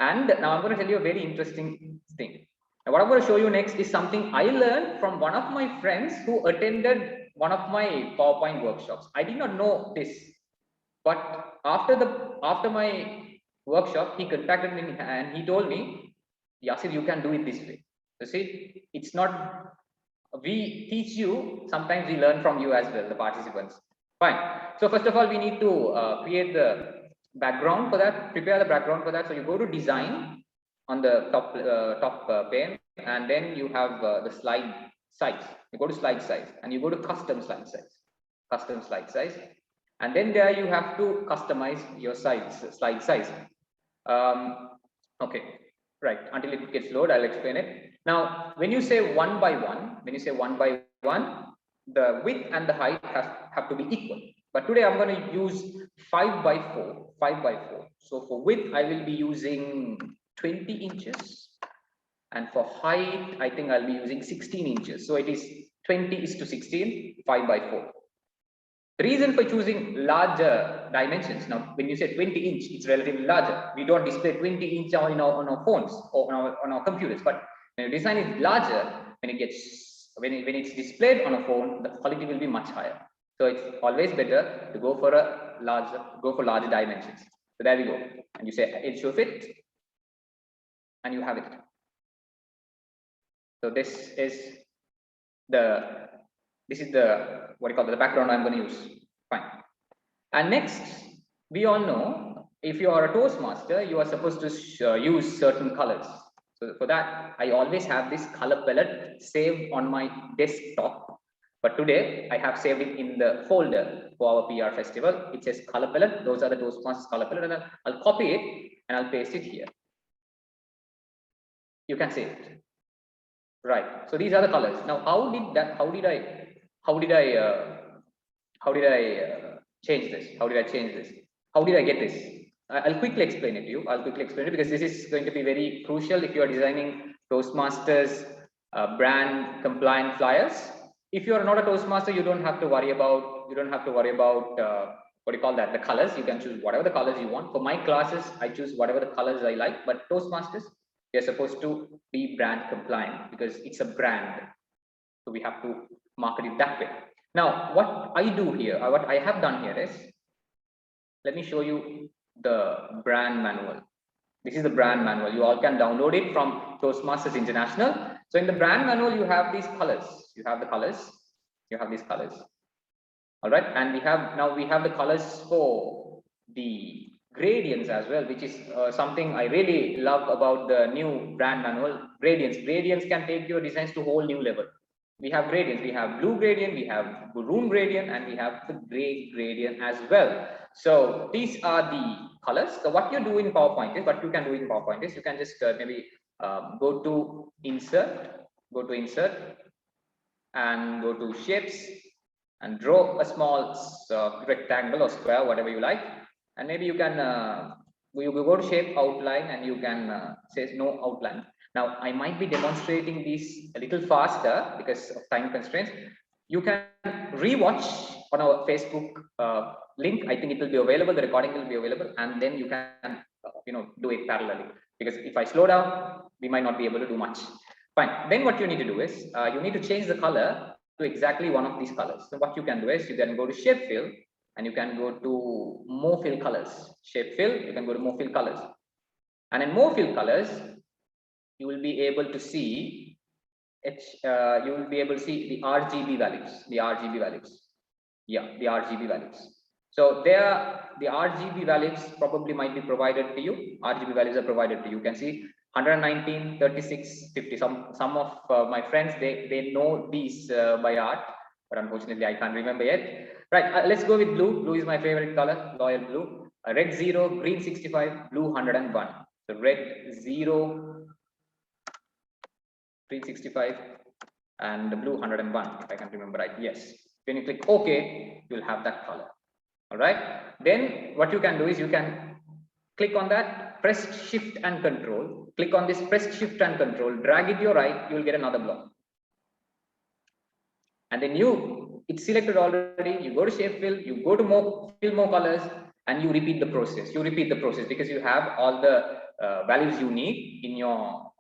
And now I'm going to tell you a very interesting thing. Now, what I'm going to show you next is something I learned from one of my friends who attended one of my PowerPoint workshops. I did not know this, but after my workshop, he contacted me and he told me, Yasir, you can do it this way. You see, it's not, we teach you, sometimes we learn from you as well, the participants. Fine. So first of all, we need to create the background for that, prepare the background for that. So you go to design on the top pane, and then you have the slide size. You go to slide size and you go to custom slide size, and then there you have to customize your slide size. Okay, right, until it gets loaded, I'll explain it. Now, when you say 1:1, the width and the height have to be equal. But today I'm going to use 5:4. So for width, I will be using 20 inches. And for height, I think I'll be using 16 inches. So it is 20:16, 5:4. The reason for choosing larger dimensions, now when you say 20 inch, it's relatively larger. We don't display 20 inch on our phones or on our computers, but when the design is larger, when it's displayed on a phone, the quality will be much higher. So it's always better to go for larger dimensions. So there we go. And you say it should fit, and you have it. So this is the the background I'm going to use. Fine. And next, we all know, if you are a Toastmaster, you are supposed to use certain colors. So for that, I always have this color palette saved on my desktop. But today, I have saved it in the folder for our PR festival. It says color palette. Those are the Toastmasters color palette, and I'll copy it and I'll paste it here. You can see it. Right. So these are the colors. Now, how did I change this? How did I get this? I'll quickly explain it to you. Because this is going to be very crucial if you are designing Toastmasters brand compliant flyers. If you are not a Toastmaster, you don't have to worry about the colors. You can choose whatever the colors you want. For my classes, I choose whatever the colors I like. But Toastmasters, We are supposed to be brand compliant because it's a brand. So we have to market it that way. Now, what I do here, what I have done here is, let me show you the brand manual. This is the brand manual. You all can download it from Toastmasters International. So in the brand manual, you have these colors. You have the colors. You have these colors. All right, and we have the colors for the gradients as well, which is something I really love about the new brand manual. Gradients can take your designs to a whole new level. We have gradients. We have blue gradient, we have maroon gradient, and we have the gray gradient as well. So these are the colors. So what you do in PowerPoint is, what you can do in PowerPoint is, you can just maybe go to insert, and go to shapes and draw a small rectangle or square, whatever you like. And maybe you can we will go to shape outline, and you can say no outline. Now I might be demonstrating this a little faster because of time constraints. You can rewatch on our Facebook link. I think it will be available. The recording will be available, and then you can do it parallelly. Because if I slow down, we might not be able to do much. Fine. Then what you need to do is you need to change the color to exactly one of these colors. So what you can do is you can go to shape fill, and you can go to more fill colors. Shape fill, you can go to more fill colors, and in more fill colors, you will be able to see the RGB values. Yeah, the RGB values. So there, the RGB values probably might be provided to you. RGB values are provided to you. You can see 119, 36, 50. Some of my friends, they know these by heart, but unfortunately I can't remember yet. Right, let's go with blue. Blue is my favorite color, royal blue. Red 0, green 65, blue 101. So red 0, green 65, and the blue 101, if I can remember right. Yes. When you click OK, you'll have that color. All right. Then what you can do is you can click on that, press Shift and Control. Click on this, press Shift and Control, drag it to your right, you will get another block. And then it's selected already. You go to shape fill, you go to fill more colors, and you repeat the process. You repeat the process because you have all the values you need in your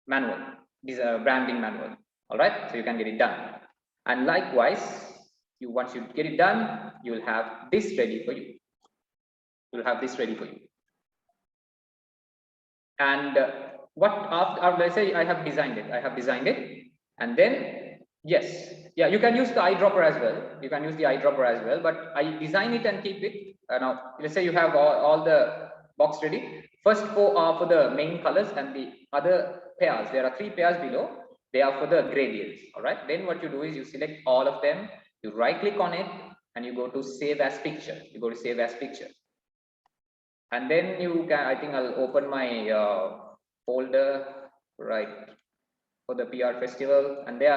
manual. This is a branding manual. All right, so you can get it done. And likewise, once you get it done, you will have this ready for you. You'll have this ready for you. And what after let's say I have designed it, and then yes, yeah, you can use the eyedropper as well. But I design it and keep it. Now let's say you have all the box ready. First four are for the main colors, and the other pairs, there are 3 pairs below, they are for the gradients. All right, then what you do is you select all of them, you right click on it, and you go to save as picture. And then you can, I think I'll open my folder right for the PR festival, and there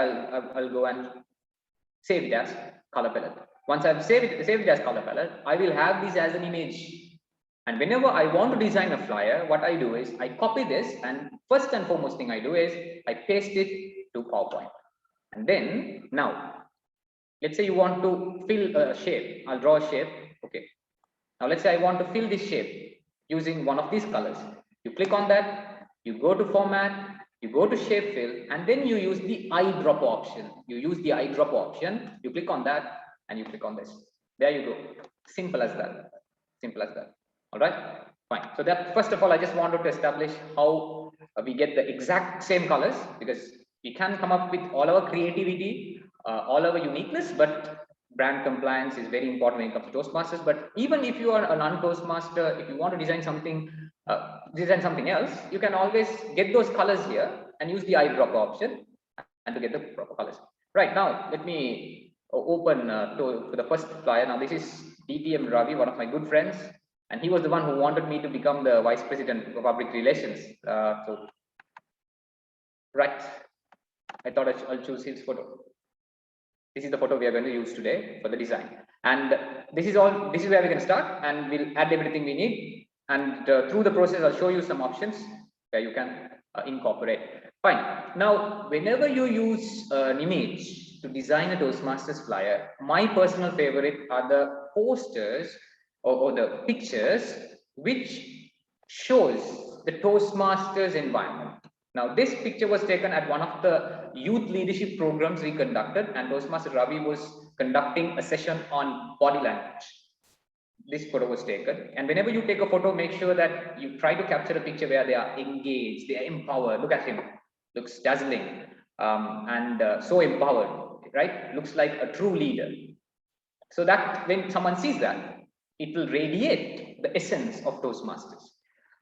I'll go and save it as color palette. Once I've saved it as color palette, I will have this as an image. And whenever I want to design a flyer, what I do is I copy this, and first and foremost thing I do is I paste it to PowerPoint. And then now, let's say you want to fill a shape. I'll draw a shape. Okay. Now let's say I want to fill this shape using one of these colors. You click on that, you go to format, you go to shape fill, and then you use the eyedropper option. You click on that, and you click on this. There you go. Simple as that. All right, fine. So that first of all, I just wanted to establish how we get the exact same colors, because we can come up with all our creativity, all our uniqueness, but brand compliance is very important when it comes to Toastmasters. But even if you are a non-Toastmaster, if you want to design something else, you can always get those colors here and use the eyedropper option and to get the proper colors. Right, now let me open to the first flyer. Now this is DTM Ravi, one of my good friends, and he was the one who wanted me to become the Vice President of Public Relations. Right, I thought I'll choose his photo. This is the photo we are going to use today for the design. And this is where we're going to start, and we'll add everything we need. And through the process, I'll show you some options where you can incorporate. Fine. Now, whenever you use an image to design a Toastmasters flyer, my personal favorite are the posters or the pictures which shows the Toastmasters environment. Now, this picture was taken at one of the youth leadership programs we conducted, and Toastmaster Ravi was conducting a session on body language. This photo was taken, and whenever you take a photo, make sure that you try to capture a picture where they are engaged, they are empowered. Look at him, looks dazzling, and so empowered, right? Looks like a true leader. So that when someone sees that, it will radiate the essence of Toastmasters.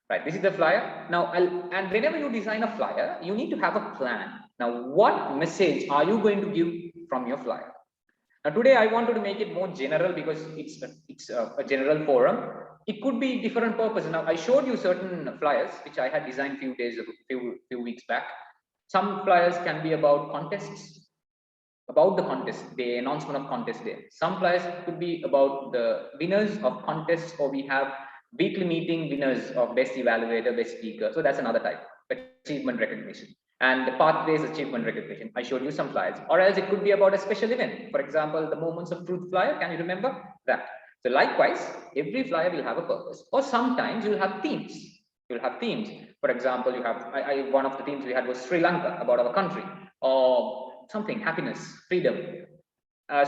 Right, this is the flyer. Now, and whenever you design a flyer, you need to have a plan. Now, what message are you going to give from your flyer? Now, today I wanted to make it more general because it's a general forum. It could be different purposes. Now, I showed you certain flyers which I had designed few weeks back. Some flyers can be about contests, about the contest, the announcement of contest day. Some flyers could be about the winners of contests, or we have weekly meeting winners of best evaluator, best speaker. So that's another type, achievement recognition. And the pathways achievement recognition. I showed you some flyers. Or else it could be about a special event. For example, the Moments of Truth flyer. Can you remember that? So likewise, every flyer will have a purpose. Or sometimes you'll have themes. You'll have themes. For example, you have one of the themes we had was Sri Lanka, about our country, or something, happiness, freedom.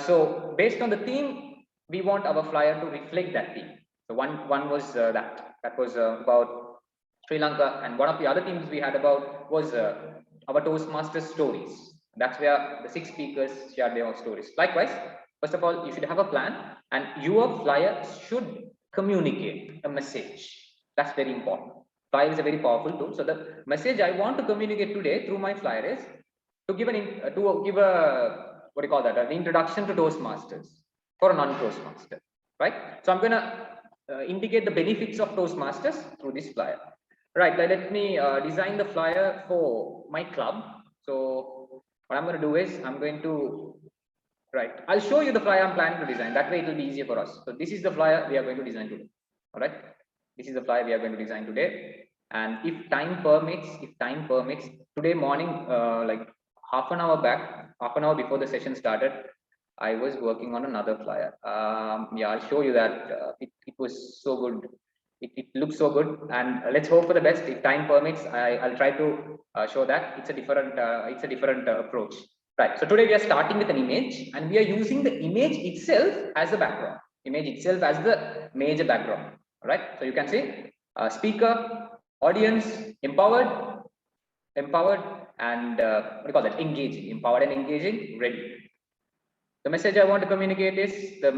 So based on the theme, we want our flyer to reflect that theme. So one was that was about Sri Lanka, and one of the other themes we had about was our Toastmasters stories. That's where the 6 speakers shared their own stories. Likewise, first of all, you should have a plan, and your flyer should communicate a message. That's very important. Flyer is a very powerful tool. So the message I want to communicate today through my flyer is to give an what do you call that? An introduction to Toastmasters for a non-Toastmaster, right? So I'm gonna indicate the benefits of Toastmasters through this flyer. Right, let me design the flyer for my club. So what I'm going to do is I'm going to, I'll show you the flyer I'm planning to design. That way it will be easier for us. So this is the flyer we are going to design today. All right, this is the flyer we are going to design today. And if time permits, today morning, like half an hour before the session started, I was working on another flyer. Yeah, I'll show you that. It was so good. It looks so good, and let's hope for the best. If time permits, I'll try to show that. It's a different approach. Right. So today we are starting with an image, and we are using the image itself as the background. Image itself as the major background. All right. So you can see speaker, audience, empowered, and what do you call that? Engaging, empowered and engaging, ready. The message I want to communicate is the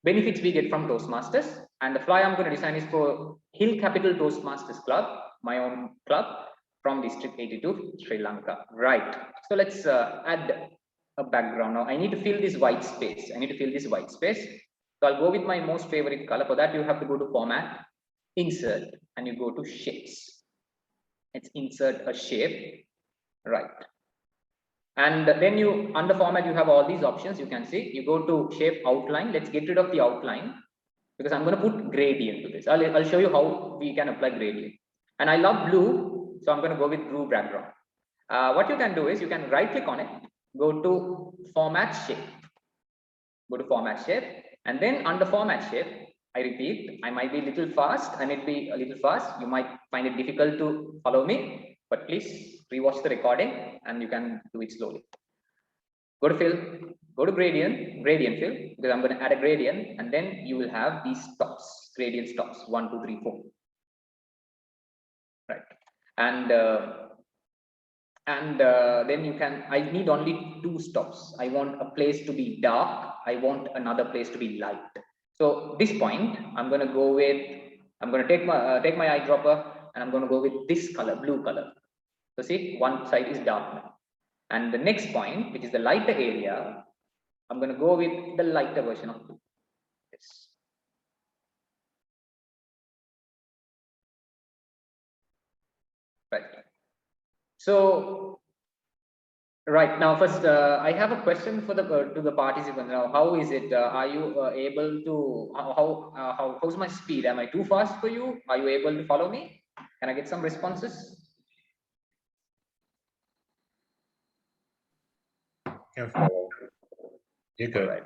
benefits we get from Toastmasters, and the flyer I'm going to design is for Hill Capital Toastmasters Club, my own club from District 82, Sri Lanka. Right. So let's add a background. Now I need to fill this white space. So I'll go with my most favorite color. For that, you have to go to Format, Insert, and you go to Shapes. Let's insert a shape. Right. And then you, under format, you have all these options. You can see, you go to shape outline. Let's get rid of the outline because I'm going to put gradient to this. I'll show you how we can apply gradient. And I love blue, so I'm going to go with blue background. What you can do is you can right click on it, go to format shape, and then under format shape, I repeat, I might be a little fast. You might find it difficult to follow me, but please rewatch the recording and you can do it slowly. Go to fill, go to gradient fill, because I'm going to add a gradient, and then you will have these stops, gradient stops, 1, 2, 3, 4. Right. And then you can, I need only 2 stops. I want a place to be dark. I want another place to be light. So this point, I'm going to go with, I'm going to take my eyedropper and I'm going to go with this color, blue color. So see, one side is dark now. And the next point, which is the lighter area, I'm going to go with the lighter version of blue. Yes. Right. So, right now, first, I have a question for the to the participants. Now, how is it? Are you able to? How's my speed? Am I too fast for you? Are you able to follow me? Can I get some responses? Can follow. You good. Right.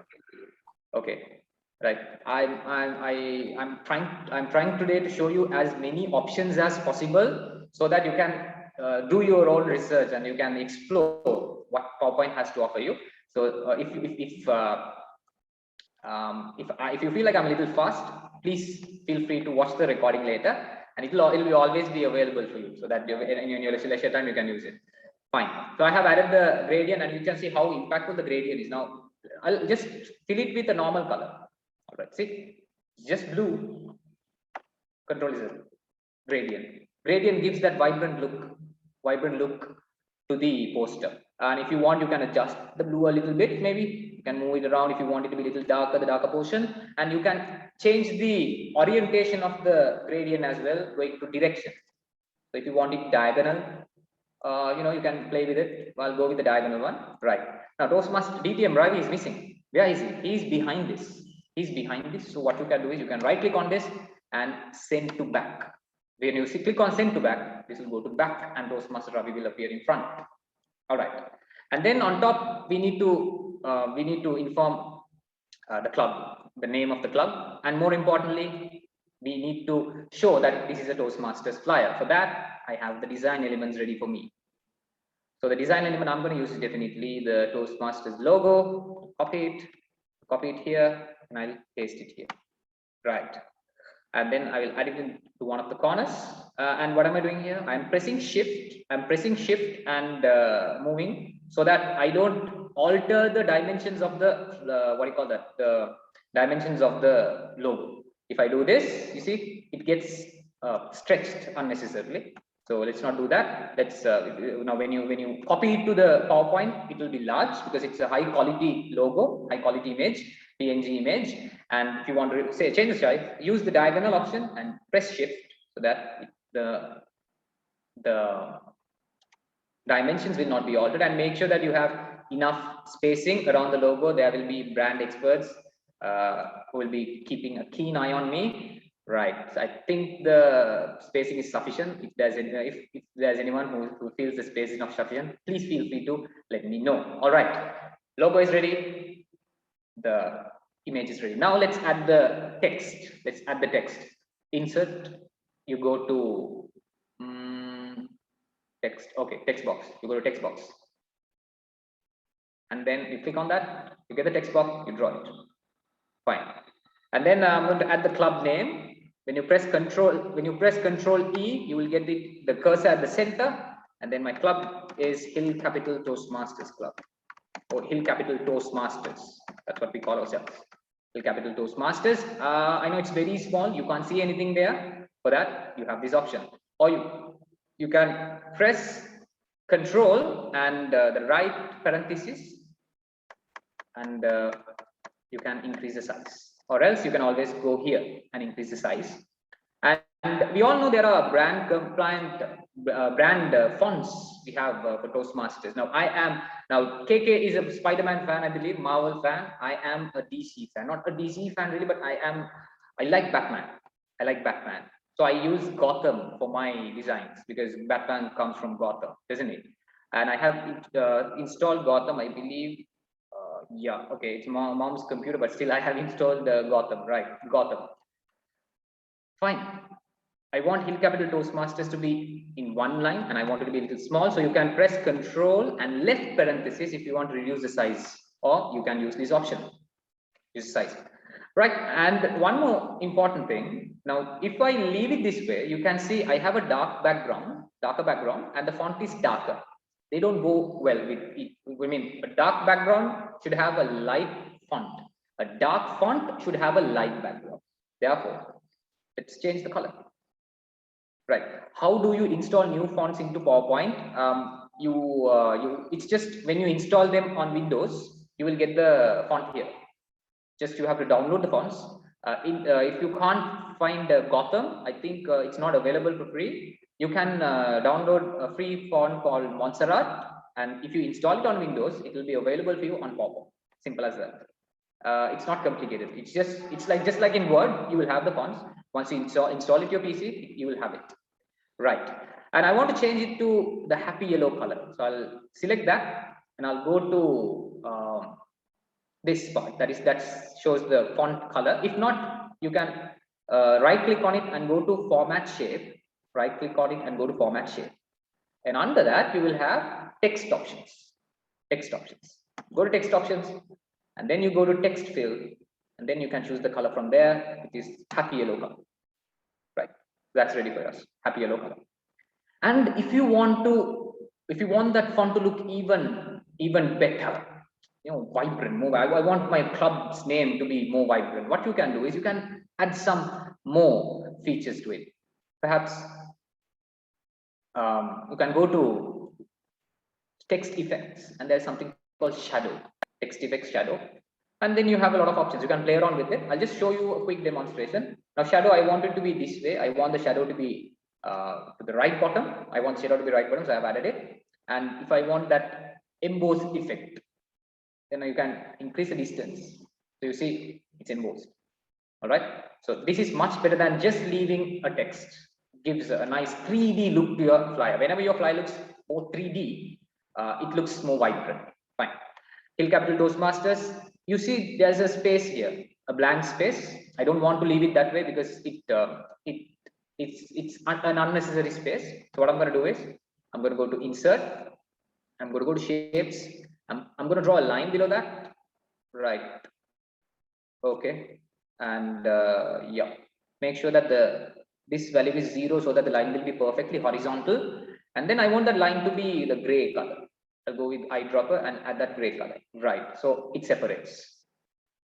Okay. right? I'm trying today to show you as many options as possible so that you can do your own research and you can explore what PowerPoint has to offer you. So if you feel like I'm a little fast, please feel free to watch the recording later, and it will always be available for you so that in your leisure time you can use it. Fine. So I have added the gradient, and you can see how impactful the gradient is. Now I'll just fill it with a normal color. All right, see, just blue. Control is a gradient. Gradient gives that vibrant look to the poster. And if you want, you can adjust the blue a little bit. Maybe you can move it around if you want it to be a little darker, the darker portion, and you can change the orientation of the gradient as well, going to direction. So if you want it diagonal, you can play with it. I'll go with the diagonal one. Right. Now Toastmaster DTM Ravi is missing. Where is he? He's behind this. He's behind this. So what you can do is you can right click on this and send to back. When you click on send to back, this will go to back and Toastmaster Ravi will appear in front. All right. And then on top, we need to inform the club, the name of the club, and more importantly, we need to show that this is a Toastmasters flyer. For that, I have the design elements ready for me. So the design element I'm going to use is definitely the Toastmasters logo. Copy it here, and I'll paste it here. Right. And then I will add it into one of the corners. And what am I doing here? I'm pressing shift. I'm pressing shift and moving so that I don't alter the dimensions of the dimensions of the logo. If I do this, you see, it gets stretched unnecessarily. So let's not do that. Let's now when you copy it to the PowerPoint, it will be large because it's a high quality logo, high quality image, PNG image. And if you want to say change the size, use the diagonal option and press shift so that the dimensions will not be altered, and make sure that you have enough spacing around the logo. There will be brand experts who will be keeping a keen eye on me. Right. So I think the spacing is sufficient. If there's anyone who feels the space is not sufficient, please feel free to let me know. All right. Logo is ready. The image is ready. Now let's add the text. Let's add the text. Insert. You go to text. Okay, text box. You go to text box. And then you click on that. You get the text box. You draw it. Fine. And then I'm going to add the club name. When you press Control E, you will get the cursor at the center, and then my club is Hill Capital Toastmasters Club, or Hill Capital Toastmasters. That's what we call ourselves, Hill Capital Toastmasters. I know it's very small; you can't see anything there. For that, you have this option, or you can press Control and the right parenthesis, and you can increase the size. Or else you can always go here and increase the size. And we all know there are brand compliant brand fonts we have for Toastmasters. Now KK is a Spider-Man fan, I believe, Marvel fan. I am a DC fan, not a DC fan really, but I like Batman. I like Batman. So I use Gotham for my designs because Batman comes from Gotham, isn't it? And I have installed Gotham, I believe. Yeah, okay, it's mom's computer, but still I have installed Gotham, right? Gotham. Fine. I want Hill Capital Toastmasters to be in one line, and I want it to be a little small. So you can press Control and left parenthesis if you want to reduce the size, or you can use this option, use size. Right. And one more important thing. Now, if I leave it this way, you can see I have a darker background, and the font is darker. They don't go well with it. I mean, a dark background should have a light font. A dark font should have a light background. Therefore, let's change the color. Right. How do you install new fonts into PowerPoint? It's just when you install them on Windows, you will get the font here. Just you have to download the fonts. If you can't find Gotham, I think it's not available for free. You can download a free font called Montserrat, and if you install it on Windows, it will be available for you on PowerPoint. Simple as that. It's not complicated. It's like in Word, you will have the fonts. Once you install it to your PC, you will have it. Right. And I want to change it to the happy yellow color. So I'll select that, and I'll go to this part, that shows the font color. If not, you can right click on it and go to format shape. Right click on it and go to format shape. And under that, you will have text options. Text options. Go to text options, and then you go to text fill, and then you can choose the color from there. It is happy yellow color. Right. That's ready for us. Happy yellow color. And if you want that font to look even better, vibrant, more. I want my club's name to be more vibrant. What you can do is you can add some more features to it. Perhaps you can go to text effects, and there's something called shadow, text effects shadow, and then you have a lot of options. You can play around with it. I'll just show you a quick demonstration. Now shadow, I want it to be this way. I want the shadow to be to the right bottom. I want shadow to be right bottom, so I have added it. And if I want that emboss effect, then you can increase the distance. So you see it's embossed. All right. So this is much better than just leaving a text. Gives a nice 3D look to your flyer. Whenever your flyer looks more 3D, it looks more vibrant. Fine. Hill Capital Toastmasters. You see, there's a space here, a blank space. I don't want to leave it that way because it's an unnecessary space. So what I'm going to do is I'm going to go to insert. I'm going to go to shapes. I'm going to draw a line below that. Right. Okay. And yeah, make sure that this value is 0 so that the line will be perfectly horizontal. And then I want that line to be the gray color. I'll go with eyedropper and add that gray color. Right. So it separates.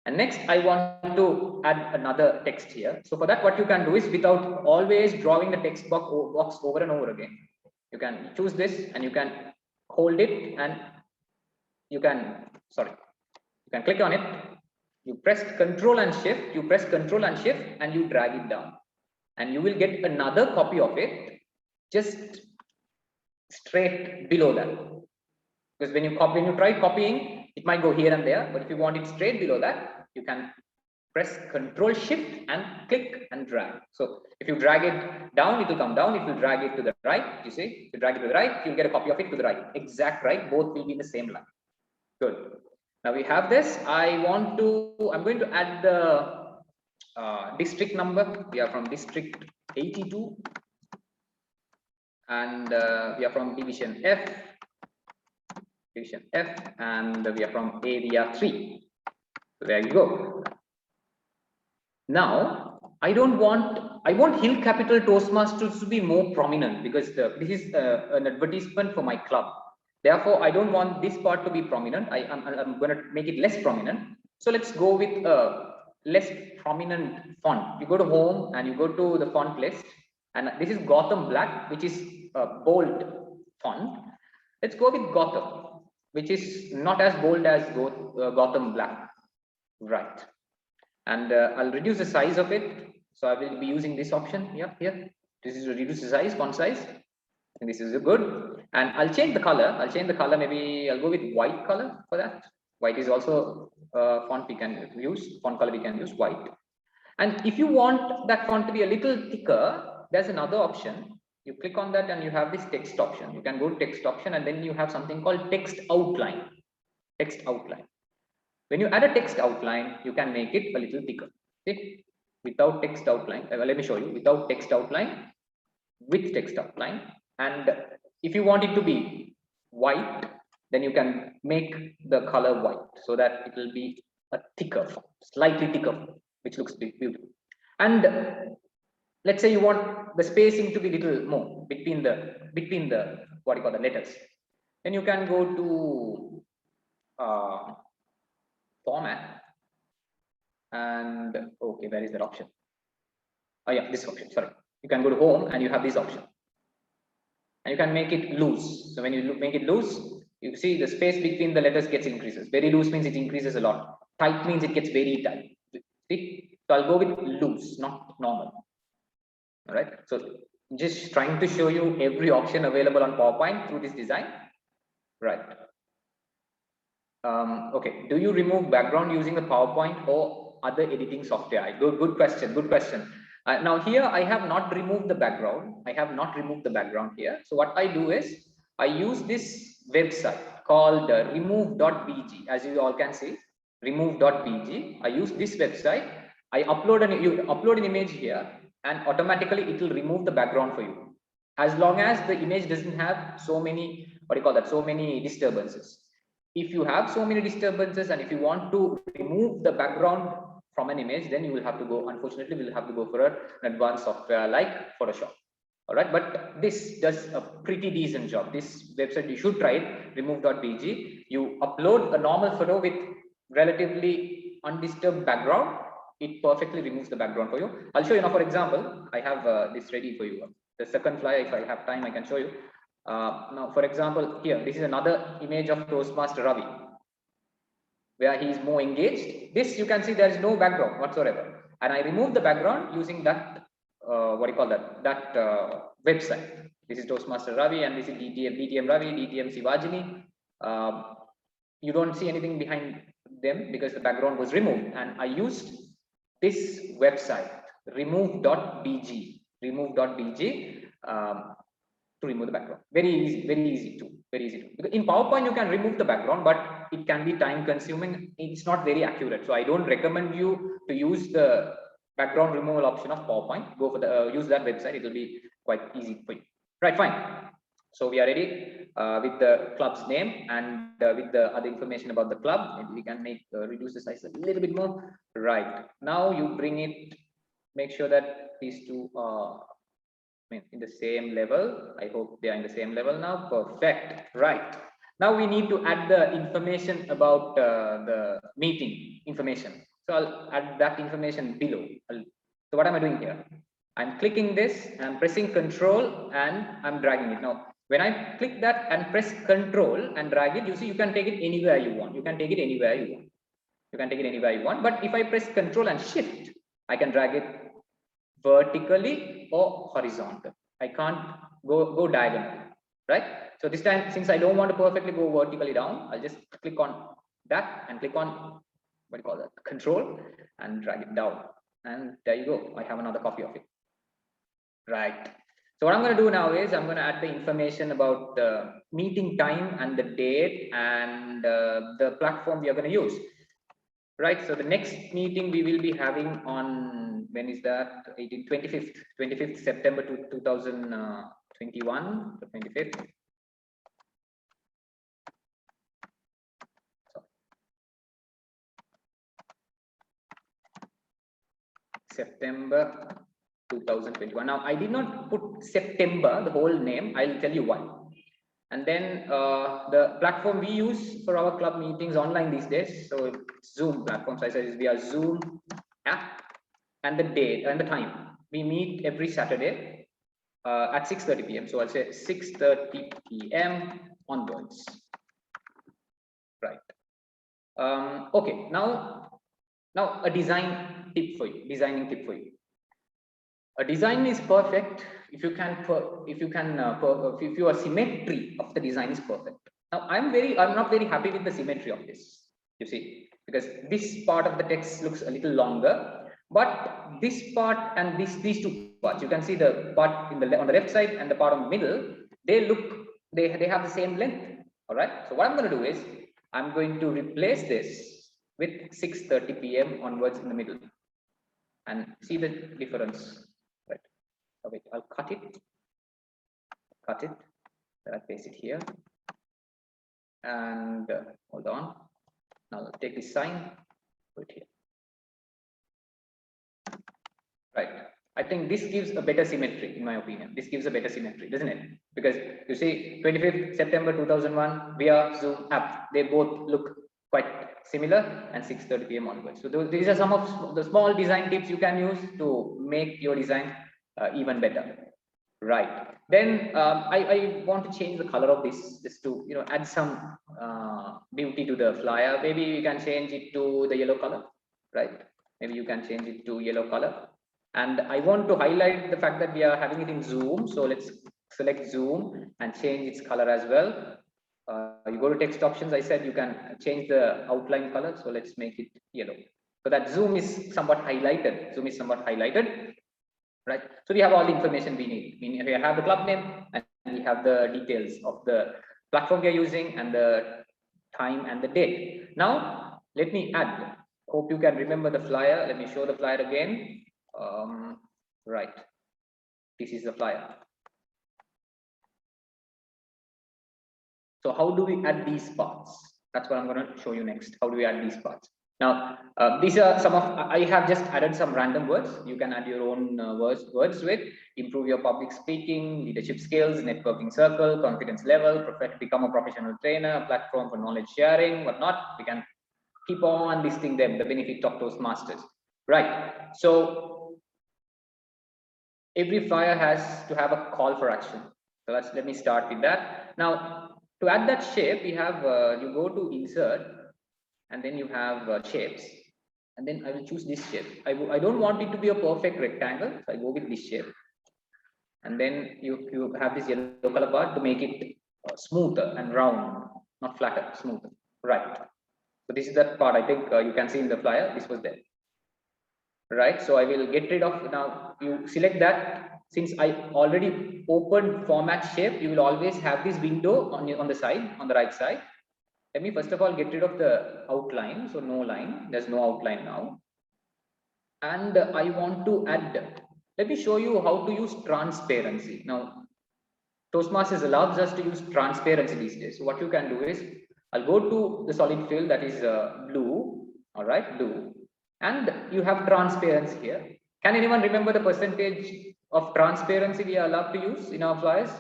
And next, I want to add another text here. So for that, what you can do is without always drawing the text box over and over again, you can choose this and you can hold it and you can click on it. You press Control and Shift, and you drag it down. And you will get another copy of it just straight below that. Because when you try copying, it might go here and there, but if you want it straight below that, you can press Control Shift and click and drag. So if you drag it down, it will come down. If you drag it to the right, you see, if you drag it to the right, you'll get a copy of it to the right. Exact right, both will be in the same line. Good. Now we have this. I'm going to add the district number. We are from district 82 and we are from division F, and we are from area 3. So there you go. Now I want Hill Capital Toastmasters to be more prominent because this is an advertisement for my club. Therefore, I don't want this part to be prominent. I'm going to make it less prominent. So let's go with a less prominent font. You go to home and you go to the font list, and this is Gotham Black, which is a bold font. Let's go with Gotham, which is not as bold as Gotham Black. Right. And I'll reduce the size of it. So I will be using this option here. This is reduce the size, font size. And this is good. And I'll change the color. Maybe I'll go with white color for that. White is also font we can use. Font color we can use white. And if you want that font to be a little thicker, there's another option. You click on that and you have this text option. You can go to text option and then you have something called text outline. Text outline. When you add a text outline, you can make it a little thicker. Okay? Without text outline, let me show you. Without text outline, with text outline. And if you want it to be white, then you can make the color white so that it will be a thicker font, slightly thicker, which looks beautiful. And let's say you want the spacing to be little more between the what you call the letters. Then you can go to format and okay, where is that option? Oh yeah, this option. Sorry, you can go to home and you have this option. And you can make it loose. So when you make it loose, you see the space between the letters gets increases. Very loose means it increases a lot. Tight means it gets very tight. See? So I'll go with loose, not normal. All right. So just trying to show you every option available on PowerPoint through this design. Right. Okay. Do you remove background using the PowerPoint or other editing software? Good question. Good question. Now here I have not removed the background. Here. So what I do is I use this website called remove.bg, as you all can see. remove.bg. I use this website. I upload you upload an image here, and automatically it will remove the background for you, as long as the image doesn't have so many, what do you call that, so many disturbances. If you have so many disturbances and if you want to remove the background from an image, then you will have to go, unfortunately, we'll have to go for an advanced software like Photoshop. All right, but this does a pretty decent job. This website, you should try it, remove.bg. You upload a normal photo with relatively undisturbed background, it perfectly removes the background for you. I'll show you now. For example, I have this ready for you. The second flyer, if I have time, I can show you. Now, for example, here, this is another image of Toastmaster Ravi, where he is more engaged. This, you can see there is no background whatsoever. And I remove the background using that, what do you call that, website. This is Toastmaster Ravi, and this is DTM Ravi, DTM Sivajini. You don't see anything behind them because the background was removed. And I used this website, remove.bg, to remove the background. Very easy to. Because in PowerPoint, you can remove the background, but it can be time consuming. It's not very accurate. So I don't recommend you to use the background removal option of PowerPoint. Go for the, use that website. It will be quite easy for you. Right, fine. So we are ready with the club's name and with the other information about the club. Maybe we can make reduce the size a little bit more. Right, now you bring it, make sure that these two are in the same level. I hope they are in the same level now. Perfect. Right, now we need to add the information about the meeting information. So I'll add that information below. So what am I doing here? I'm clicking this, I'm pressing Control, and I'm dragging it. Now, when I click that and press Control and drag it, you see you can take it anywhere you want. You can take it anywhere you want. You can take it anywhere you want. But if I press Control and Shift, I can drag it vertically or horizontal. I can't go diagonally, right? So this time, since I don't want to perfectly go vertically down, I'll just click on that and click on, what do you call that, Control, and drag it down. And there you go. I have another copy of it. Right. So what I'm going to do now is I'm going to add the information about the meeting time and the date and the platform we are going to use. Right. So the next meeting we will be having on, when is that? 25th September 2021, the 25th. September 2021. Now, I did not put September, the whole name. I'll tell you why. And then the platform we use for our club meetings online these days. So Zoom platform. So I said we are Zoom app, and the date and the time. We meet every Saturday at 6:30 p.m. So I'll say 6:30 p.m. onwards. Right. Okay. Now a designing tip for you. A design is perfect if your symmetry of the design is perfect. Now I'm not very happy with the symmetry of this, you see, because this part of the text looks a little longer, but this part and these two parts, you can see the part on the left side and the part on the middle, they have the same length. All right. So what I'm going to do is I'm going to replace this with 6:30 p.m. onwards in the middle, and see the difference. Right. Okay, I'll cut it. I'll paste it here. And hold on. Now I'll take this sign, put it here. Right. I think this gives a better symmetry, in my opinion. This gives a better symmetry, doesn't it? Because you see, 25th September 2001 via Zoom app, they both look quite similar, and 6:30 p.m. onwards. So these are some of the small design tips you can use to make your design even better. Right. Then I want to change the color of this just to add some beauty to the flyer. Maybe you can change it to the yellow color, right? Maybe you can change it to yellow color. And I want to highlight the fact that we are having it in Zoom. So let's select Zoom and change its color as well. You go to text options. I said you can change the outline color. So let's make it yellow. So that Zoom is somewhat highlighted. Right. So we have all the information we need. We have the club name and we have the details of the platform we are using and the time and the date. Now let me add. Hope you can remember the flyer. Let me show the flyer again. Right. This is the flyer. So how do we add these parts? That's what I'm going to show you next. How do we add these parts? Now, these are some of, I have just added some random words. You can add your own words with. Improve your public speaking, leadership skills, networking circle, confidence level, become a professional trainer, platform for knowledge sharing, whatnot. We can keep on listing them, the benefit of Toastmasters. Right. So every flyer has to have a call for action. So let me start with that. Now, to add that shape, we have, you go to insert, and then you have shapes, and then I will choose this shape. I don't want it to be a perfect rectangle, so I go with this shape. And then you have this yellow color part to make it smoother and round, not flatter, smoother. Right. So this is that part. I think you can see in the flyer, this was there. Right. So I will get rid of, now you select that. Since I already opened format shape, you will always have this window on the side, on the right side. Let me first of all get rid of the outline. So no line, there's no outline now. And I want to add, let me show you how to use transparency. Now, Toastmasters allows us to use transparency these days. So what you can do is, I'll go to the solid fill that is blue, all right, blue. And you have transparency here. Can anyone remember the percentage of transparency we are allowed to use in our flyers?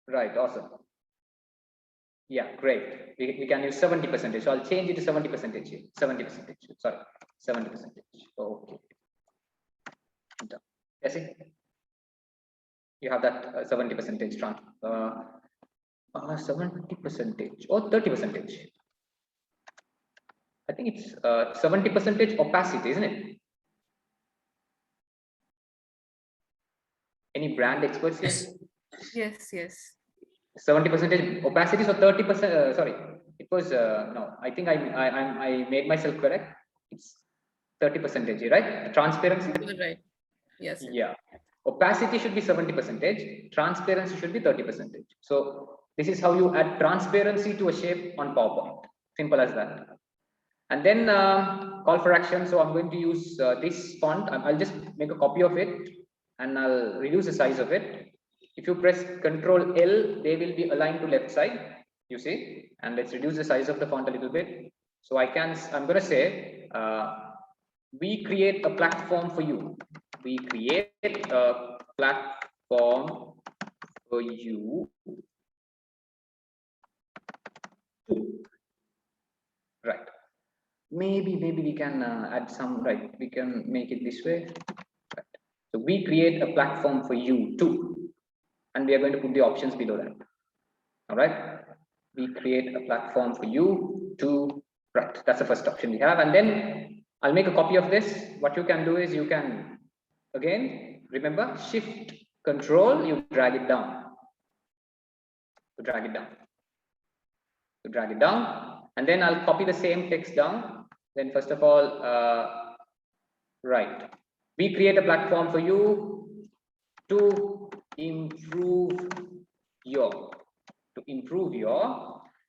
Right, awesome. Yeah, great. We can use 70%. So I'll change it to 70% here. 70%. Sorry, 70%. Okay. Done. Yes, you have that 70% trans. 70% or 30%. I think it's 70% opacity, isn't it? Any brand experts here? Yes, yes. 70% opacity, so 30%. Sorry, it was no. I think I made myself correct. It's 30%, right? Transparency. Right. Yes. Yeah. Opacity should be 70%. Transparency should be 30%. So this is how you add transparency to a shape on PowerPoint. Simple as that. And then call for action. So I'm going to use this font. I'll just make a copy of it and I'll reduce the size of it. If you press Ctrl L, they will be aligned to left side, you see. And let's reduce the size of the font a little bit. So I'm going to say, we create a platform for you. We create a platform for you. Right. Maybe we can add some, right. We can make it this way. Right. So we create a platform for you too. And we are going to put the options below that. All right. We create a platform for you to, right. That's the first option we have. And then I'll make a copy of this. What you can do is you can, again, remember, Shift, Control, you drag it down. To drag it down. To drag it down. And then I'll copy the same text down. Then first of all, right. We create a platform for you to improve your,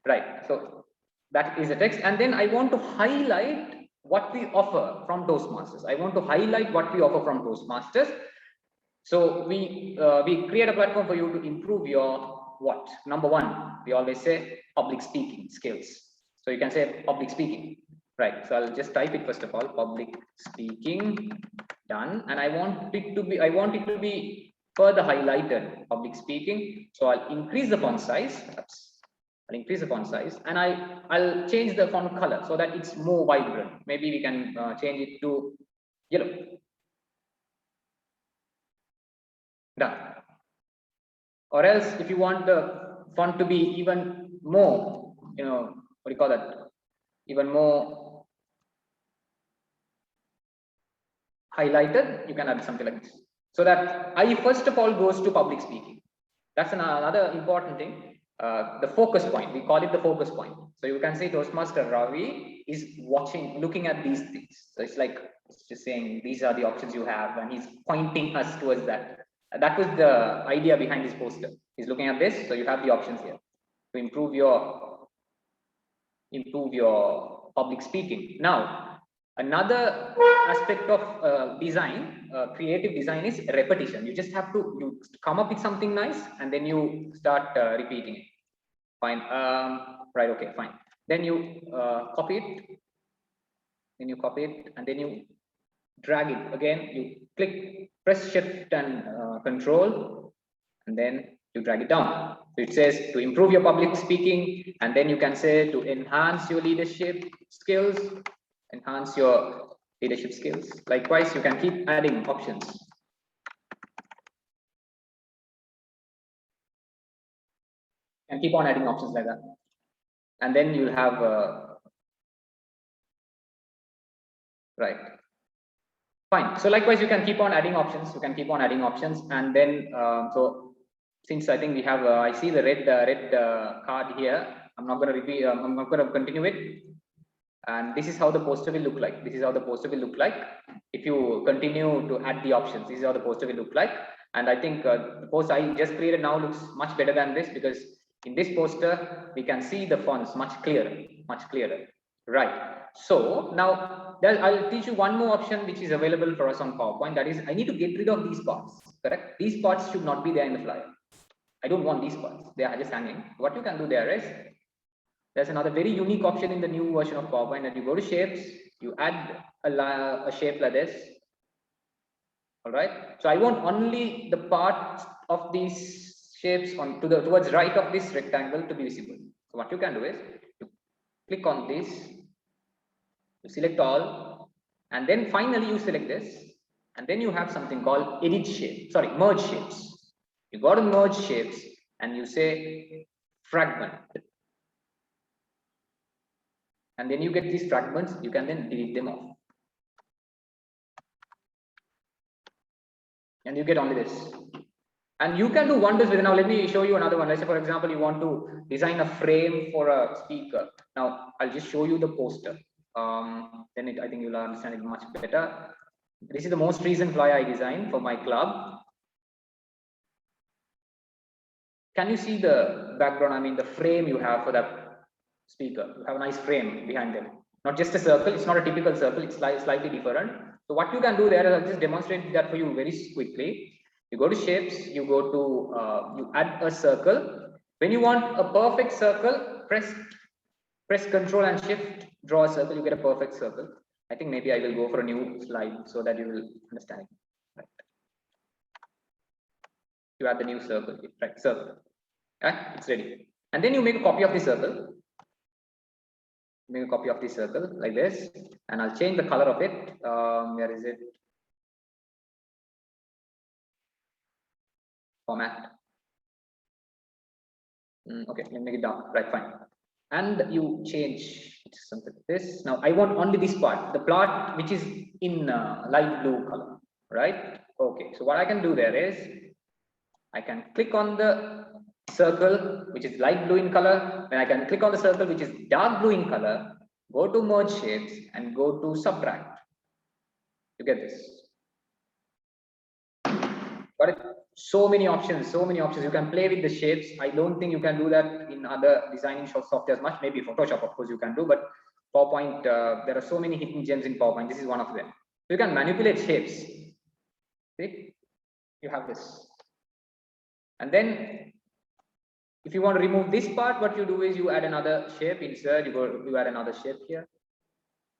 right. So that is the text. And then I want to highlight what we offer from Toastmasters. I want to highlight what we offer from Toastmasters. So we create a platform for you to improve your what? Number one, we always say public speaking skills. So you can say public speaking, right? So I'll just type it first of all, public speaking, done. And I want it to be further highlighted, public speaking. So I'll increase the font size. I'll increase the font size, and I'll change the font color so that it's more vibrant. Maybe we can change it to yellow. Done. Or else, if you want the font to be even more, you know, what do you call that? Even more highlighted, you can add something like this. So that I first of all goes to public speaking. That's another important thing. The focus point, we call it the focus point. So you can say Toastmaster Ravi is looking at these things. So it's like, it's just saying, these are the options you have, and he's pointing us towards that. That was the idea behind this poster. He's looking at this, so you have the options here to improve your improve your public speaking. Now, another aspect of design, creative design, is repetition. You just have to come up with something nice and then you start repeating it. Fine. Right. Okay. Fine. Then you copy it. Then you copy it and then you drag it again. You click, press Shift and Control, and then you drag it down. So it says to improve your public speaking, and then you can say to enhance your leadership skills, enhance your leadership skills. Likewise, you can keep adding options. And keep on adding options like that. And then you'll have, right. Fine. So likewise, you can keep on adding options. You can keep on adding options. And then, so since I think we have, I see the red card here. I'm not going to repeat, I'm not going to continue it. And this is how the poster will look like. This is how the poster will look like. If you continue to add the options, this is how the poster will look like. And I think the post I just created now looks much better than this, because in this poster, we can see the fonts much clearer, right? So now I'll teach you one more option which is available for us on PowerPoint. That is, I need to get rid of these parts, correct? These parts should not be there in the flyer. I don't want these parts. They are just hanging. What you can do there is, there's another very unique option in the new version of PowerPoint, that you go to shapes, you add a shape like this. All right. So I want only the part of these shapes on towards right of this rectangle to be visible. So what you can do is you click on this, you select all, and then finally you select this, and then you have something called edit shape. Sorry, merge shapes. You got to merge shapes, and you say fragment. And then you get these fragments, you can then delete them off. And you get only this. And you can do wonders with it. Now let me show you another one. Let's say, for example, you want to design a frame for a speaker. Now I'll just show you the poster. Then I think you'll understand it much better. This is the most recent flyer I designed for my club. Can you see the background? I mean, the frame you have for that speaker. You have a nice frame behind them. Not just a circle. It's not a typical circle. It's slightly different. So what you can do there is, I'll just demonstrate that for you very quickly. You go to shapes. You go to you add a circle. When you want a perfect circle, press Control and Shift. Draw a circle. You get a perfect circle. I think maybe I will go for a new slide so that you will understand it. Right. You add the new circle. Right, circle. Right, it's ready. And then you make a copy of the circle. Make a copy of the circle like this, and I'll change the color of it. Where is it? Format. Okay, let me make it dark. Right, fine. And you change something like this. Now I want only this part, the part which is in light blue color, right? Okay, so what I can do there is, I can click on the circle which is light blue in color, then I can click on the circle which is dark blue in color, go to merge shapes and go to subtract. You get this. Got it? So many options, you can play with the shapes. I don't think you can do that in other designing software much. Maybe Photoshop, of course, you can do, but PowerPoint, there are so many hidden gems in PowerPoint. This is one of them. So you can manipulate shapes. See, you have this. And then if you want to remove this part, what you do is you add another shape, insert, you add another shape here.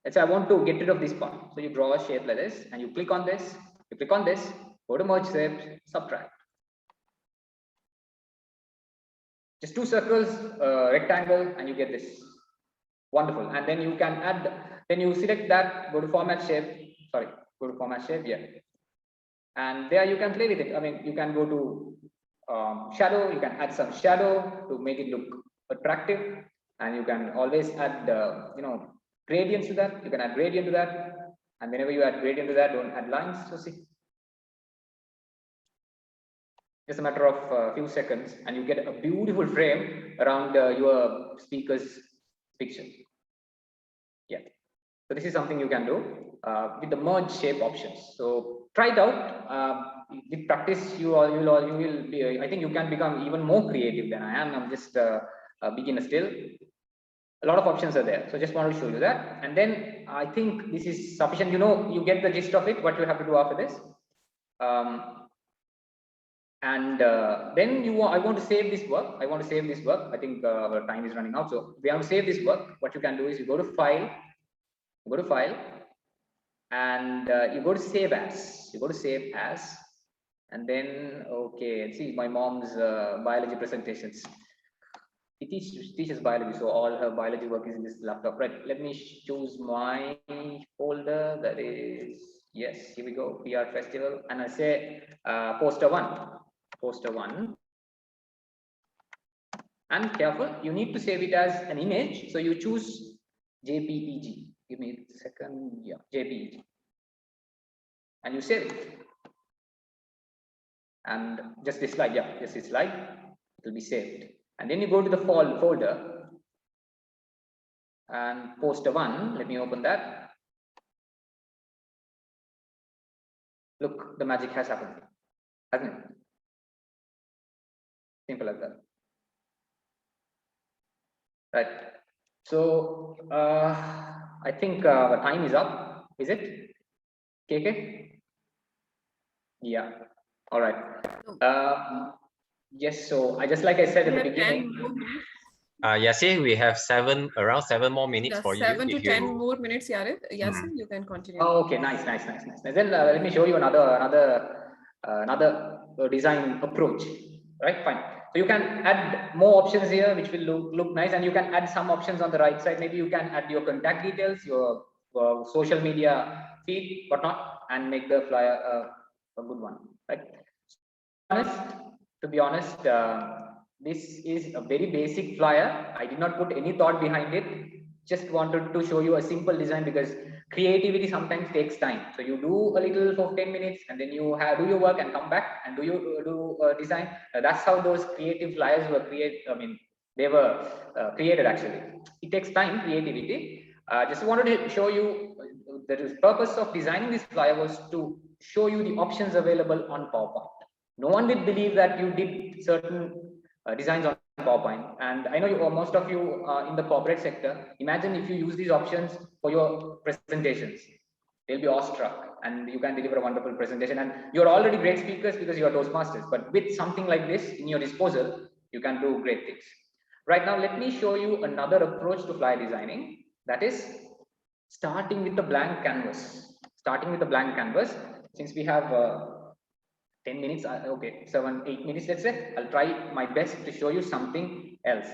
Let's say I want to get rid of this part. So you draw a shape like this and you click on this, go to merge shapes, subtract. Just two circles, rectangle, and you get this. Wonderful. And then you can add, then you select that, go to format shape, yeah. And there you can play with it. I mean, you can go to shadow, you can add some shadow to make it look attractive, and you can always add gradients to that. You can add gradient to that, and whenever you add gradient to that, don't add lines. So see, just a matter of a few seconds, and you get a beautiful frame around your speaker's picture. Yeah, so this is something you can do with the merge shape options. So try it out. With practice, you will be. I think you can become even more creative than I am. I'm just a beginner still. A lot of options are there. So just want to show you that. And then I think this is sufficient. You know, you get the gist of it, what you have to do after this. Then I want to save this work. I think our time is running out. So we have to save this work. What you can do is you go to file, and you go to save as. And then, okay, see my mom's biology presentations. She teaches biology, so all her biology work is in this laptop. Right, let me choose my folder. That is, yes, here we go, PR Festival. And I say poster one. And careful, you need to save it as an image. So you choose JPEG. Give me a second. Yeah, JPEG. And you save it. And just this slide, yeah, just this slide, it will be saved. And then you go to the folder and poster one. Let me open that. Look, the magic has happened, hasn't it? Simple as that. Right. So I think the time is up. Is it? KK? Yeah. All right. Yes. So like I said at the beginning. Yasir, we have around 7 more minutes for you. 7 to 10 more minutes, Yasir, you can continue. Oh, okay, nice. Then let me show you another design approach. Right, fine. So you can add more options here, which will look nice, and you can add some options on the right side. Maybe you can add your contact details, your social media feed, whatnot, and make the flyer a good one. Right. To be honest, this is a very basic flyer. I did not put any thought behind it. Just wanted to show you a simple design because creativity sometimes takes time. So you do a little for 10 minutes and then you do your work and come back and do design. That's how those creative flyers were created. I mean, they were created actually. It takes time, creativity. Just wanted to show you the purpose of designing this flyer was to show you the options available on PowerPoint. No one did believe that you did certain designs on PowerPoint, and I know most of you in the corporate sector. Imagine if you use these options for your presentations, they'll be awestruck, and you can deliver a wonderful presentation. And you're already great speakers because you are Toastmasters. But with something like this in your disposal, you can do great things. Right now, let me show you another approach to flyer designing. That is starting with the blank canvas. Since we have 10 minutes, okay, 7-8 minutes, let's say, I'll try my best to show you something else.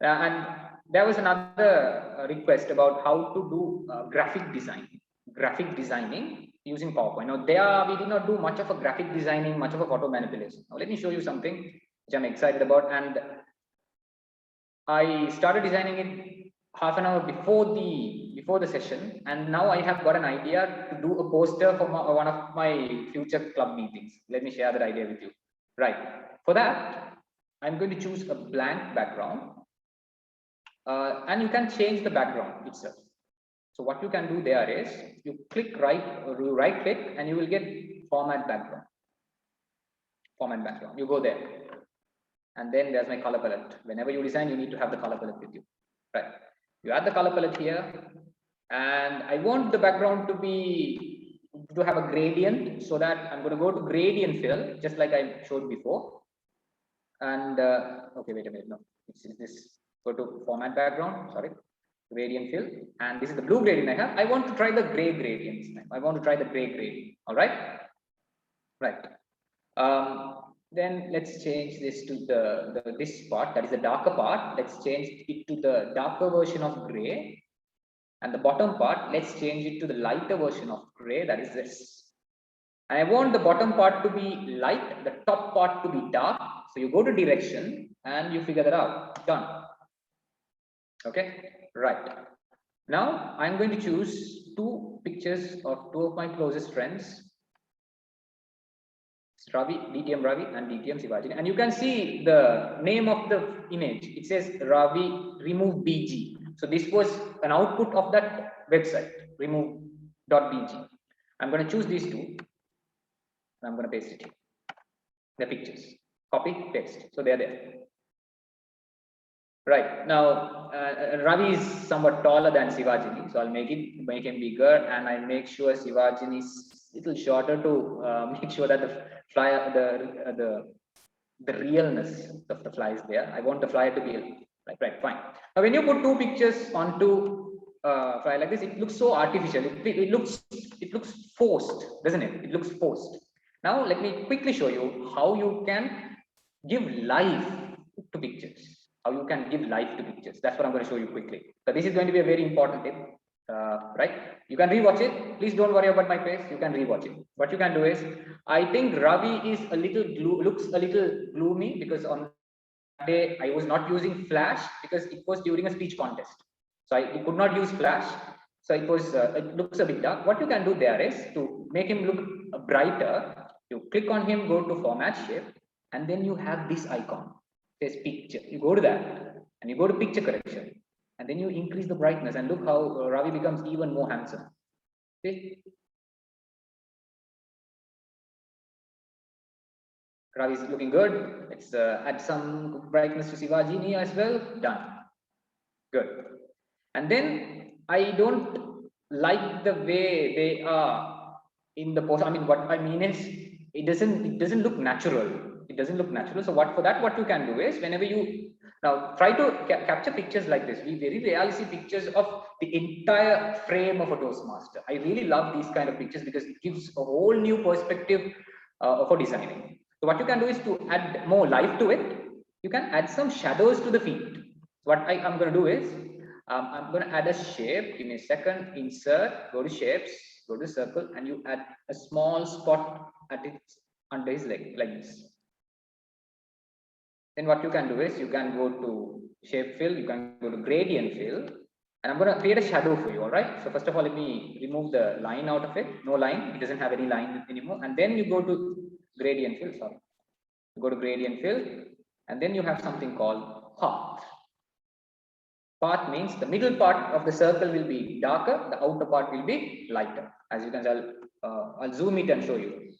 And there was another request about how to do graphic designing using PowerPoint. Now we did not do much of a graphic designing, much of a photo manipulation. Now let me show you something which I'm excited about. And I started designing it half an hour before the session, and now I have got an idea to do a poster for one of my future club meetings. Let me share that idea with you. Right. For that, I'm going to choose a blank background, and you can change the background itself. So what you can do there is you right click, and you will get format background. You go there, and then there's my color palette. Whenever you design, you need to have the color palette with you. Right. You add the color palette here, and I want the background to have a gradient, so that I'm going to go to gradient fill, just like I showed before. And okay, wait a minute, no, it's this. Go to format background, sorry, gradient fill, and this is the blue gradient I have. I want to try the gray gradient this time. All right, right. Then let's change this to this part, that is the darker part. Let's change it to the darker version of gray, and the bottom part, let's change it to the lighter version of gray, that is this. And I want the bottom part to be light, the top part to be dark. So you go to direction and you figure that out. Done. Okay, right. Now I'm going to choose two pictures of two of my closest friends, Ravi, DTM Ravi and DTM Sivaji. And you can see the name of the image. It says Ravi remove BG. So this was an output of that website, remove.bg. I'm going to choose these two, and I'm going to paste it here. The pictures, copy, paste. So they're there. Right now, Ravi is somewhat taller than Sivajini, so I'll make him bigger, and I make sure Sivajini is little shorter to make sure that the flyer, the realness of the fly is there. I want the flyer to be right, fine. Now, when you put two pictures onto flyer like this, it looks so artificial. It looks forced, doesn't it? It looks forced. Now, let me quickly show you how you can give life to pictures. How you can give life to pictures. That's what I'm going to show you quickly. So this is going to be a very important tip, right? You can rewatch it. Please don't worry about my face. You can rewatch it. What you can do is, I think Ravi is a little looks a little gloomy because on that day I was not using flash because it was during a speech contest. So I could not use flash. So it was it looks a bit dark. What you can do there is to make him look brighter. You click on him, go to format shape, and then you have this icon. Says picture. You go to that and you go to picture correction, and then you increase the brightness, and look how Ravi becomes even more handsome. See? Ravi is looking good. Let's add some brightness to Sivajini as well. Done. Good. And then I don't like the way they are in the post. I mean, what I mean is it doesn't look natural. It doesn't look natural. So what you can do is, whenever you now try to capture pictures like this, we very rarely see pictures of the entire frame of a Toastmaster. I really love these kind of pictures because it gives a whole new perspective for designing. So what you can do is to add more life to it. You can add some shadows to the feet. What I'm going to do is I'm going to add a shape. Give me a second. Insert. Go to shapes. Go to circle, and you add a small spot at it under his leg like this. Then what you can do is you can go to shape fill, you can go to gradient fill, and I'm going to create a shadow for you. All right. So first of all, let me remove the line out of it. No line. It doesn't have any line anymore. And then you go to gradient fill. Sorry. You go to gradient fill, and then you have something called path. Path means the middle part of the circle will be darker, the outer part will be lighter. As you can tell, I'll zoom it and show you.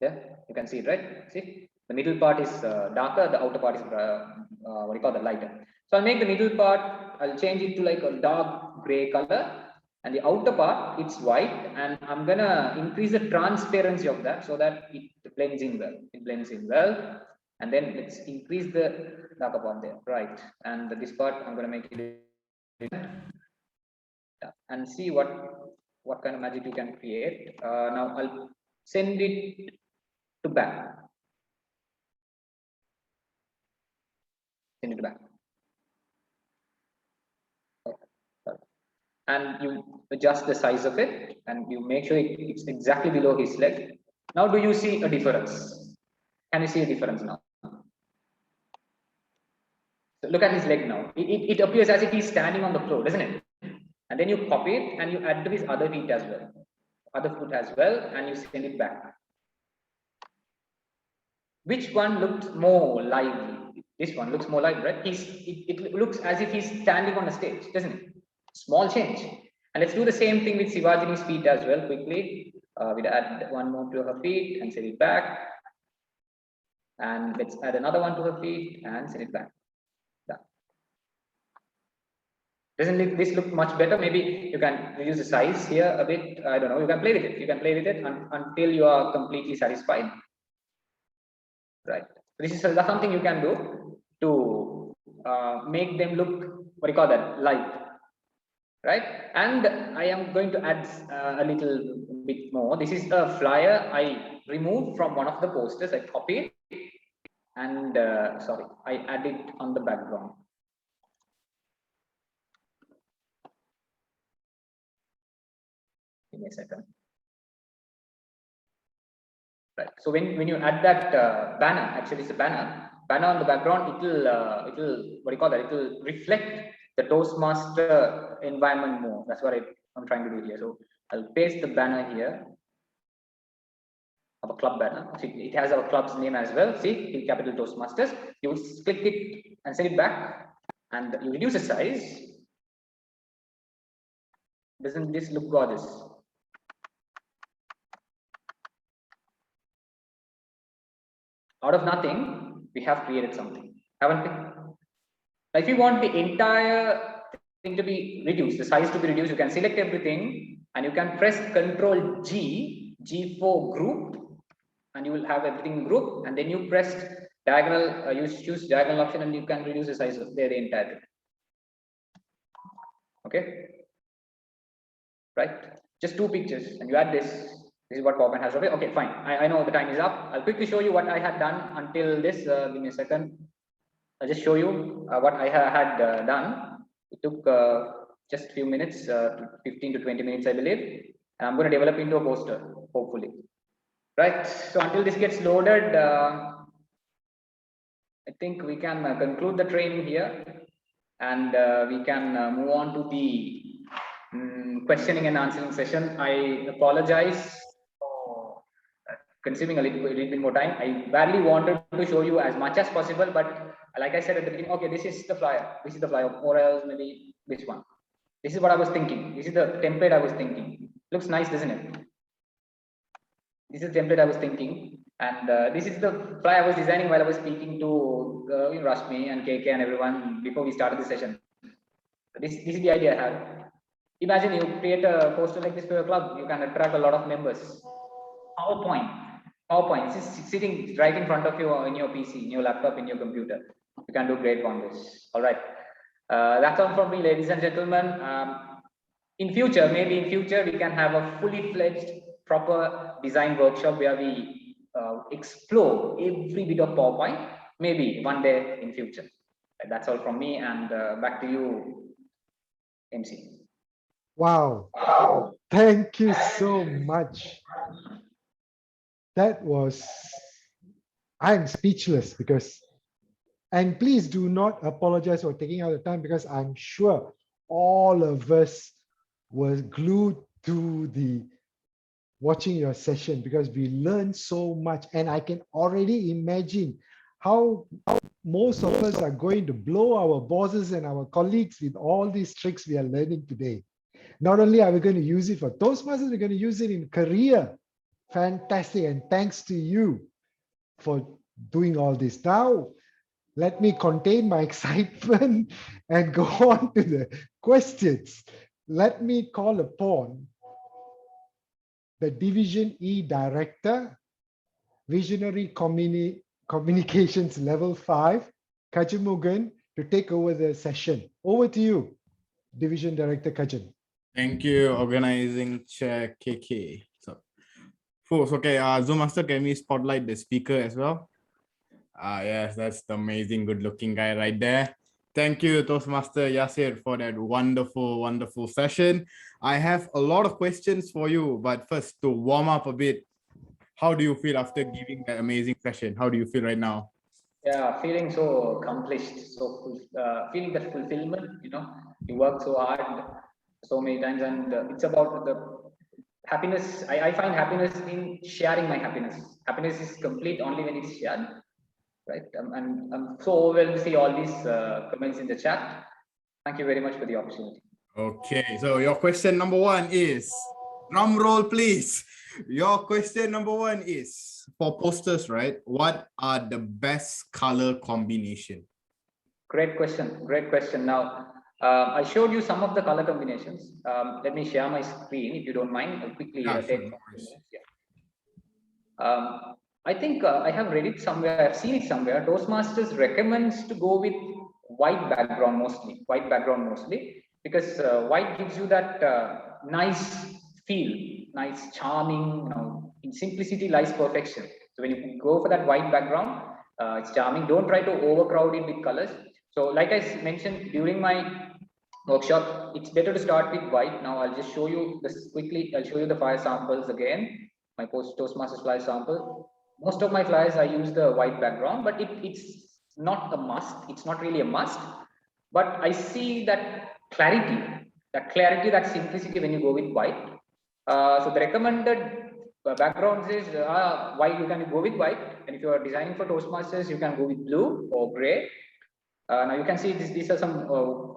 Yeah, you can see it, right? See, the middle part is darker, the outer part is what do you call the lighter. So I'll make the middle part, I'll change it to like a dark gray color, and the outer part it's white, and I'm gonna increase the transparency of that so that it blends in well. It blends in well, and then let's increase the darker part there, right? And this part I'm gonna make it and see what kind of magic you can create. Now I'll send it to back. Send it to back. Okay. And you adjust the size of it, and you make sure it's exactly below his leg. Now, do you see a difference? Can you see a difference now? So look at his leg now. It appears as if he's standing on the floor, doesn't it? And then you copy it and you add to his other feet as well, other foot as well, and you send it back. Which one looked more lively? This one looks more lively, right? It looks as if he's standing on a stage, doesn't it? Small change. And let's do the same thing with Sivajini's feet as well, quickly. We'll add one more to her feet and send it back. And let's add another one to her feet and send it back. Done. Doesn't this look much better? Maybe you can reduce the size here a bit. I don't know. You can play with it. You can play with it until you are completely satisfied. Right. This is something you can do to make them look, what do you call that, light. Right. And I am going to add a little bit more. This is a flyer I removed from one of the posters. I copied and sorry, I added on the background. Give me a second. Right. So when you add that banner, actually it's a banner on the background, it'll what do you call that? It will reflect the Toastmaster environment more. That's what I'm trying to do here. So I'll paste the banner here of a club banner. It has our club's name as well. See, in capital Toastmasters. You click it and send it back, and you reduce the size. Doesn't this look gorgeous? Out of nothing, we have created something, haven't we? If you want the entire thing to be reduced, the size to be reduced, you can select everything and you can press Ctrl G for group, and you will have everything in group, and then you press diagonal, you choose diagonal option, and you can reduce the size of the entire thing. Okay, right? Just 2 pictures, and you add this. This is what PowerPoint has. Okay, fine. I know the time is up. I'll quickly show you what I had done until this. Give me a second. I'll just show you what I had done. It took just a few minutes, 15 to 20 minutes, I believe. And I'm going to develop into a poster, hopefully. Right. So until this gets loaded, I think we can conclude the training here, and we can move on to the questioning and answering session. I apologize for consuming a little bit more time. I badly wanted to show you as much as possible, but like I said at the beginning, okay, this is the flyer. This is the flyer, or else maybe this one. This is what I was thinking. This is the template I was thinking. Looks nice, doesn't it? This is the template I was thinking, and this is the flyer I was designing while I was speaking to Rashmi and KK and everyone before we started the session. This is the idea I have. Imagine you create a poster like this for your club, you can attract a lot of members. PowerPoint is sitting right in front of you in your PC, in your laptop, in your computer. You can do great wonders. All right. That's all from me, ladies and gentlemen. In future, maybe in future, we can have a fully fledged proper design workshop where we explore every bit of PowerPoint, maybe one day in future. That's all from me, and back to you, MC. Wow. Thank you so much. That was, I'm speechless because, and please do not apologize for taking out the time, because I'm sure all of us were glued to the watching your session, because we learned so much, and I can already imagine how most of us are going to blow our bosses and our colleagues with all these tricks we are learning today. Not only are we going to use it for Toastmasters, we're going to use it in career. Fantastic, and thanks to you for doing all this. Now, let me contain my excitement and go on to the questions. Let me call upon the Division E Director, Visionary Communications Level 5, Kajamugan, to take over the session. Over to you, Division Director Kajan. Thank you, Organizing Chair KK. Folks, okay, Zoom Master, can we spotlight the speaker as well? Yes, that's the amazing, good-looking guy right there. Thank you, Toastmaster Yasir, for that wonderful, wonderful session. I have a lot of questions for you, but first, to warm up a bit, how do you feel after giving that amazing session? How do you feel right now? Yeah, feeling so accomplished, so feeling that fulfillment. You work so hard so many times, and it's about the happiness. I find happiness in sharing my happiness. Happiness is complete only when it's shared, right? I'm so overwhelmed to see all these comments in the chat. Thank you very much for the opportunity. Okay, so your question number 1 is, drum roll please. Your question number 1 is, for posters, right? What are the best color combination? Great question. Great question. Now, I showed you some of the color combinations. Let me share my screen if you don't mind. I'll quickly take. I think I have read it somewhere. I've seen it somewhere. Toastmasters recommends to go with white background mostly. Because white gives you that nice feel, nice, charming. In simplicity lies perfection. So when you go for that white background, it's charming. Don't try to overcrowd it with colors. So like I mentioned during my workshop, it's better to start with white. Now I'll just show you this quickly. I'll show you the flyer samples again. My Toastmasters flyer sample. Most of my flyers I use the white background, but it's not a must. It's not really a must. But I see that clarity, that simplicity when you go with white. So the recommended backgrounds is white. You can go with white, and if you are designing for Toastmasters, you can go with blue or gray. Now you can see these are some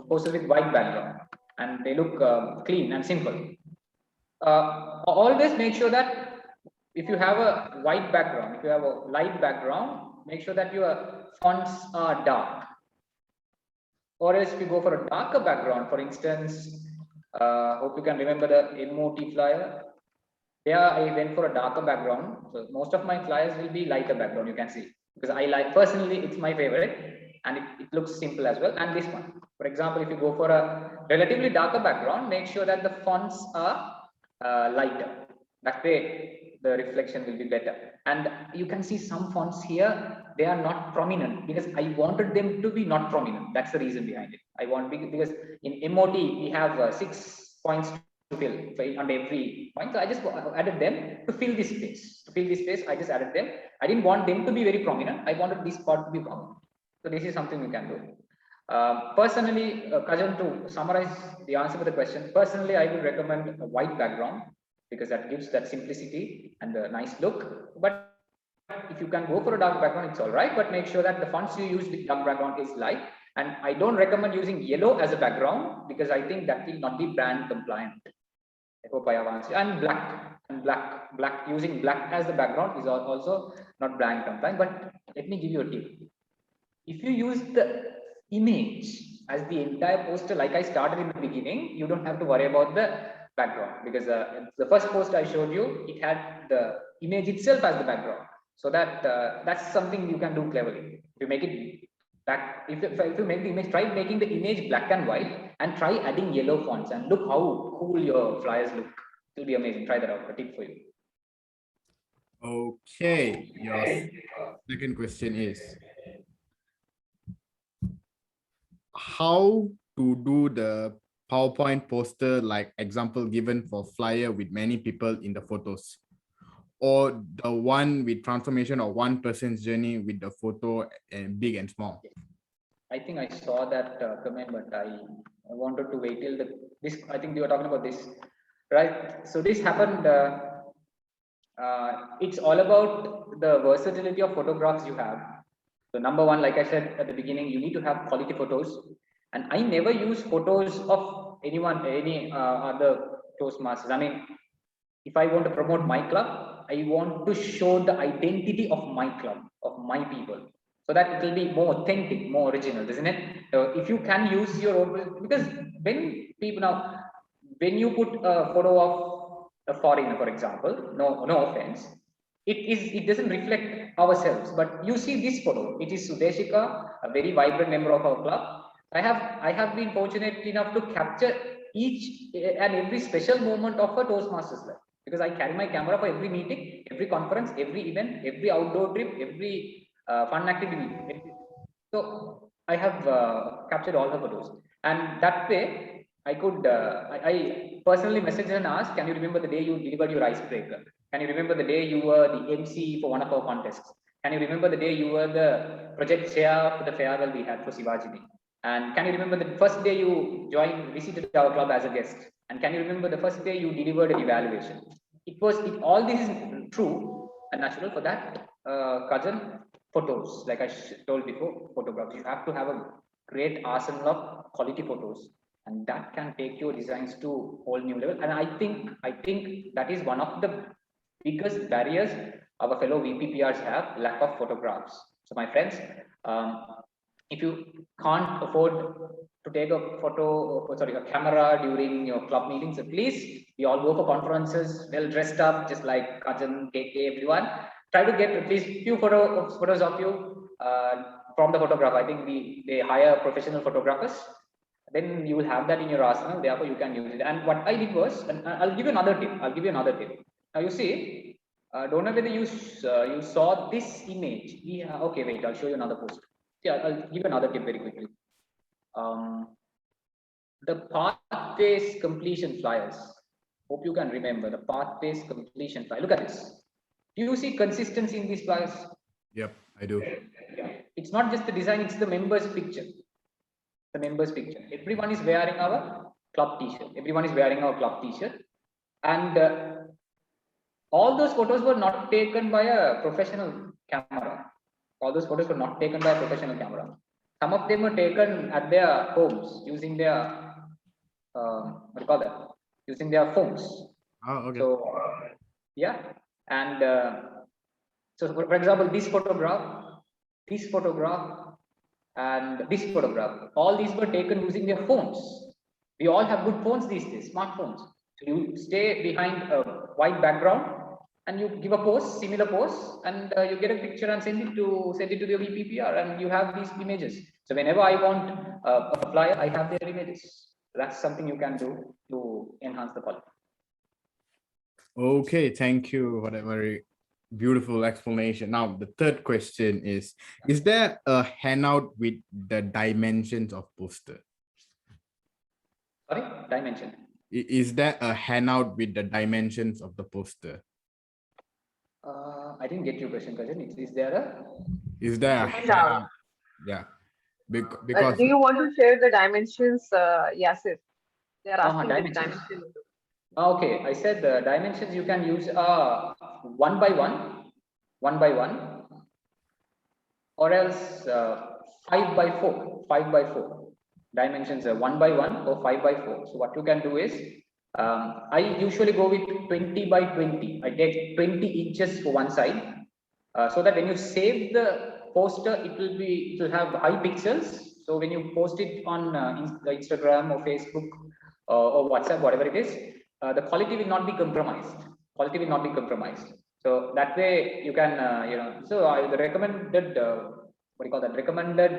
posters with white background, and they look clean and simple. Always make sure that if you have a white background, if you have a light background, make sure that your fonts are dark. Or else if you go for a darker background, for instance, hope you can remember the MOT flyer. There I went for a darker background. So most of my flyers will be lighter background, you can see, because I like, personally, it's my favorite and it looks simple as well. And this one, for example, if you go for a relatively darker background, make sure that the fonts are lighter. That way the reflection will be better. And you can see some fonts here, they are not prominent because I wanted them to be not prominent. That's the reason behind it. I want, because in MOT we have 6 points to fill on every point. So I just added them to fill this space. To fill this space, I just added them. I didn't want them to be very prominent. I wanted this part to be prominent. So this is something you can do. Personally, Kajan, to summarize the answer to the question, personally, I would recommend a white background because that gives that simplicity and a nice look. But if you can go for a dark background, it's all right. But make sure that the fonts you use with dark background is light. And I don't recommend using yellow as a background because I think that will not be brand compliant. I hope I have answered. And black, using black as the background is also not brand compliant. But let me give you a tip. If you use the image as the entire poster, like I started in the beginning, you don't have to worry about the background because the first post I showed you, it had the image itself as the background. So that that's something you can do cleverly. If you make it black, if you make the image, try making the image black and white and try adding yellow fonts and look how cool your flyers look. It will be amazing. Try that out. A tip for you. Okay, your second question is how to do the PowerPoint poster, like example given for flyer with many people in the photos, or the one with transformation of one person's journey with the photo and big and small. I think I saw that comment, but I wanted to wait till this. I think you were talking about this, right? So this happened. It's all about the versatility of photographs you have. So number one, like I said at the beginning, you need to have quality photos. And I never use photos of anyone, any other Toastmasters. I mean, if I want to promote my club, I want to show the identity of my club, of my people, so that it will be more authentic, more original, isn't it? So if you can use your own, because when people now, when you put a photo of a foreigner, for example, no offense, it doesn't reflect ourselves. But you see this photo, it is Sudeshika, a very vibrant member of our club. I have been fortunate enough to capture each and every special moment of a Toastmasters life, because I carry my camera for every meeting, every conference, every event, every outdoor trip, every fun activity. So I have captured all the photos, and that way I could I personally message and ask, can you remember the day you delivered your icebreaker? Can you remember the day you were the MC for one of our contests? Can you remember the day you were the project chair for the farewell we had for Shivaji? And can you remember the first day you visited our club as a guest? And can you remember the first day you delivered an evaluation? All this is true and natural. For that, Kajan, photos, like I told before, photographs. You have to have a great arsenal of quality photos, and that can take your designs to a whole new level. And I think that is one of the biggest barriers our fellow VPPRs have, lack of photographs. So my friends, if you can't afford to take a a camera during your club meetings, please, we all go for conferences, well dressed up, just like Kajan, KK, everyone. Try to get at least few photos of you from the photographer. I think they hire professional photographers. Then you will have that in your arsenal. Therefore, you can use it. And what I did was, and I'll give you another tip. Now you see, don't know whether you saw this image. Yeah, okay, wait, I'll show you another post. Yeah, I'll give you another tip very quickly. The pathways completion flyers. Hope you can remember the pathways completion flyer. Look at this. Do you see consistency in these flyers? Yep, I do. Yeah. It's not just the design, it's the members' picture. The members' picture. Everyone is wearing our club t-shirt. And all those photos were not taken by a professional camera. Some of them were taken at their homes using their using their phones. Oh, okay. So yeah, and so for example, this photograph and this photograph. All these were taken using their phones. We all have good phones these days, smartphones. So you stay behind a white background and you give a pose, similar pose, and you get a picture and send it to the VPPR, and you have these images. So whenever I want a flyer, I have their images. That's something you can do to enhance the quality. Okay, thank you for that very beautiful explanation. Now, the third question is there a handout with the dimensions of poster? Sorry, dimension. Is there a handout with the dimensions of the poster? I didn't get your question, cousin. Is there a? Is there a Handout. handout? Yeah, because Do you want to share the dimensions, Yasir? They are asking the dimensions. dimensions. Okay, I said the dimensions you can use one by one, or else 5 by 4. Dimensions are 1 by 1 or 5 by 4. So what you can do is, I usually go with 20 by 20. I take 20 inches for one side, so that when you save the poster, it will have high pixels. So when you post it on Instagram or Facebook or WhatsApp, whatever it is, the quality will not be compromised. So that way you can, so the recommended, recommended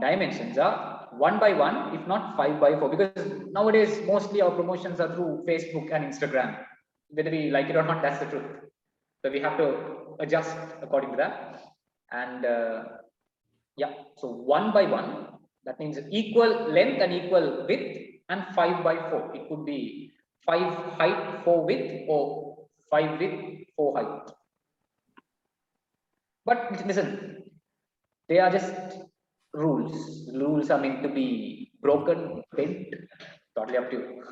dimensions are 1 by 1, if not 5 by 4, because nowadays mostly our promotions are through Facebook and Instagram. Whether we like it or not, that's the truth. So we have to adjust according to that. And yeah, so 1 by 1, that means equal length and equal width, and 5 by 4. It could be 5 height, 4 width, or 5 width, 4 height. But listen, they are just rules. Rules are meant to be broken, bent, totally up to you.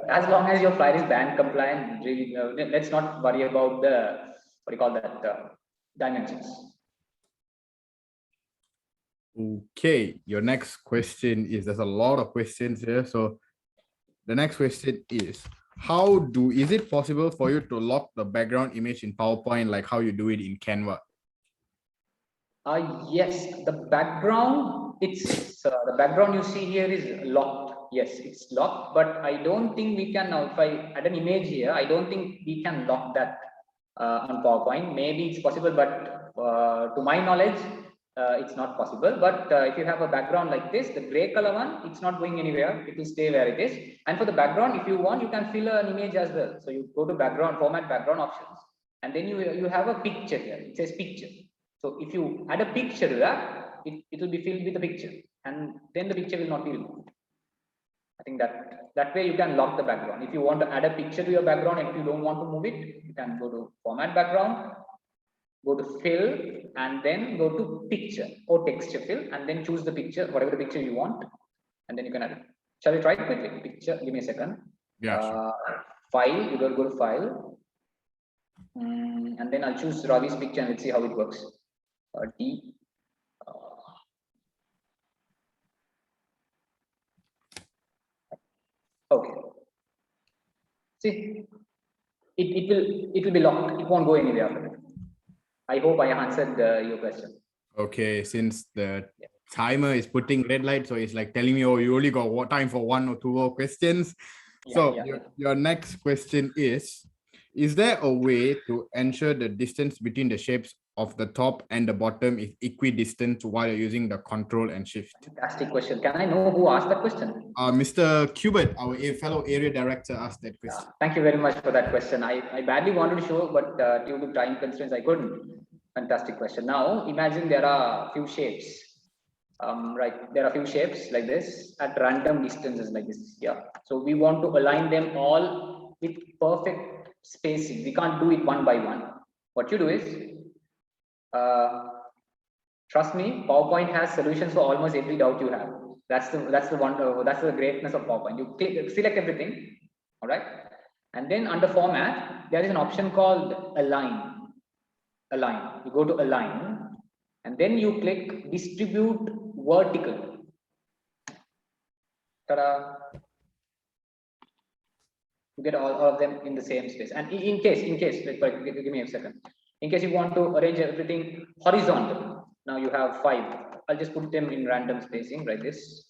As long as your flyer is band compliant, really, let's not worry about the dimensions. Okay, your next question is, there's a lot of questions here. So the next question is, is it possible for you to lock the background image in PowerPoint like how you do it in Canva? Yes, the background, the background you see here is locked. Yes, it's locked, but I don't think we can, if I add an image here, I don't think we can lock that on PowerPoint. Maybe it's possible, but to my knowledge, it's not possible. But if you have a background like this, the gray color one, it's not going anywhere. It will stay where it is. And for the background, if you want, you can fill an image as well. So you go to background, format background options, and then you have a picture here. It says picture. So if you add a picture to that, it will be filled with a picture, and then the picture will not be removed. I think that way you can lock the background. If you want to add a picture to your background, and if you don't want to move it, you can go to format background, go to fill, and then go to picture or texture fill, and then choose the picture, whatever the picture you want, and then you can add it. Shall we try it quickly? Picture, give me a second. Yeah, sure. File, you go to file, and then I'll choose Ravi's picture, and let's see how it works. D. Okay. See, it will be locked. It won't go anywhere. I hope I answered your question. Okay, since the timer is putting red light, so it's like telling me, oh, you only got time for 1 or 2 more questions. Your next question is there a way to ensure the distance between the shapes of the top and the bottom is equidistant while you're using the Control and Shift? Fantastic question. Can I know who asked that question? Mr. Kubert, our fellow area director, asked that question. Thank you very much for that question. I badly wanted to show, but due to time constraints, I couldn't. Fantastic question. Now, imagine there are a few shapes. Right, there are a few shapes like this at random distances like this. Yeah. So we want to align them all with perfect spacing. We can't do it one by one. What you do is, trust me, PowerPoint has solutions for almost every doubt you have. That's the greatness of PowerPoint. You select everything, all right, and then under format there is an option called align. You go to align, and then you click distribute vertical. Ta-da! You get all of them in the same space. And in case, give me a second. In case you want to arrange everything horizontal, Now you have 5. I'll just put them in random spacing like this.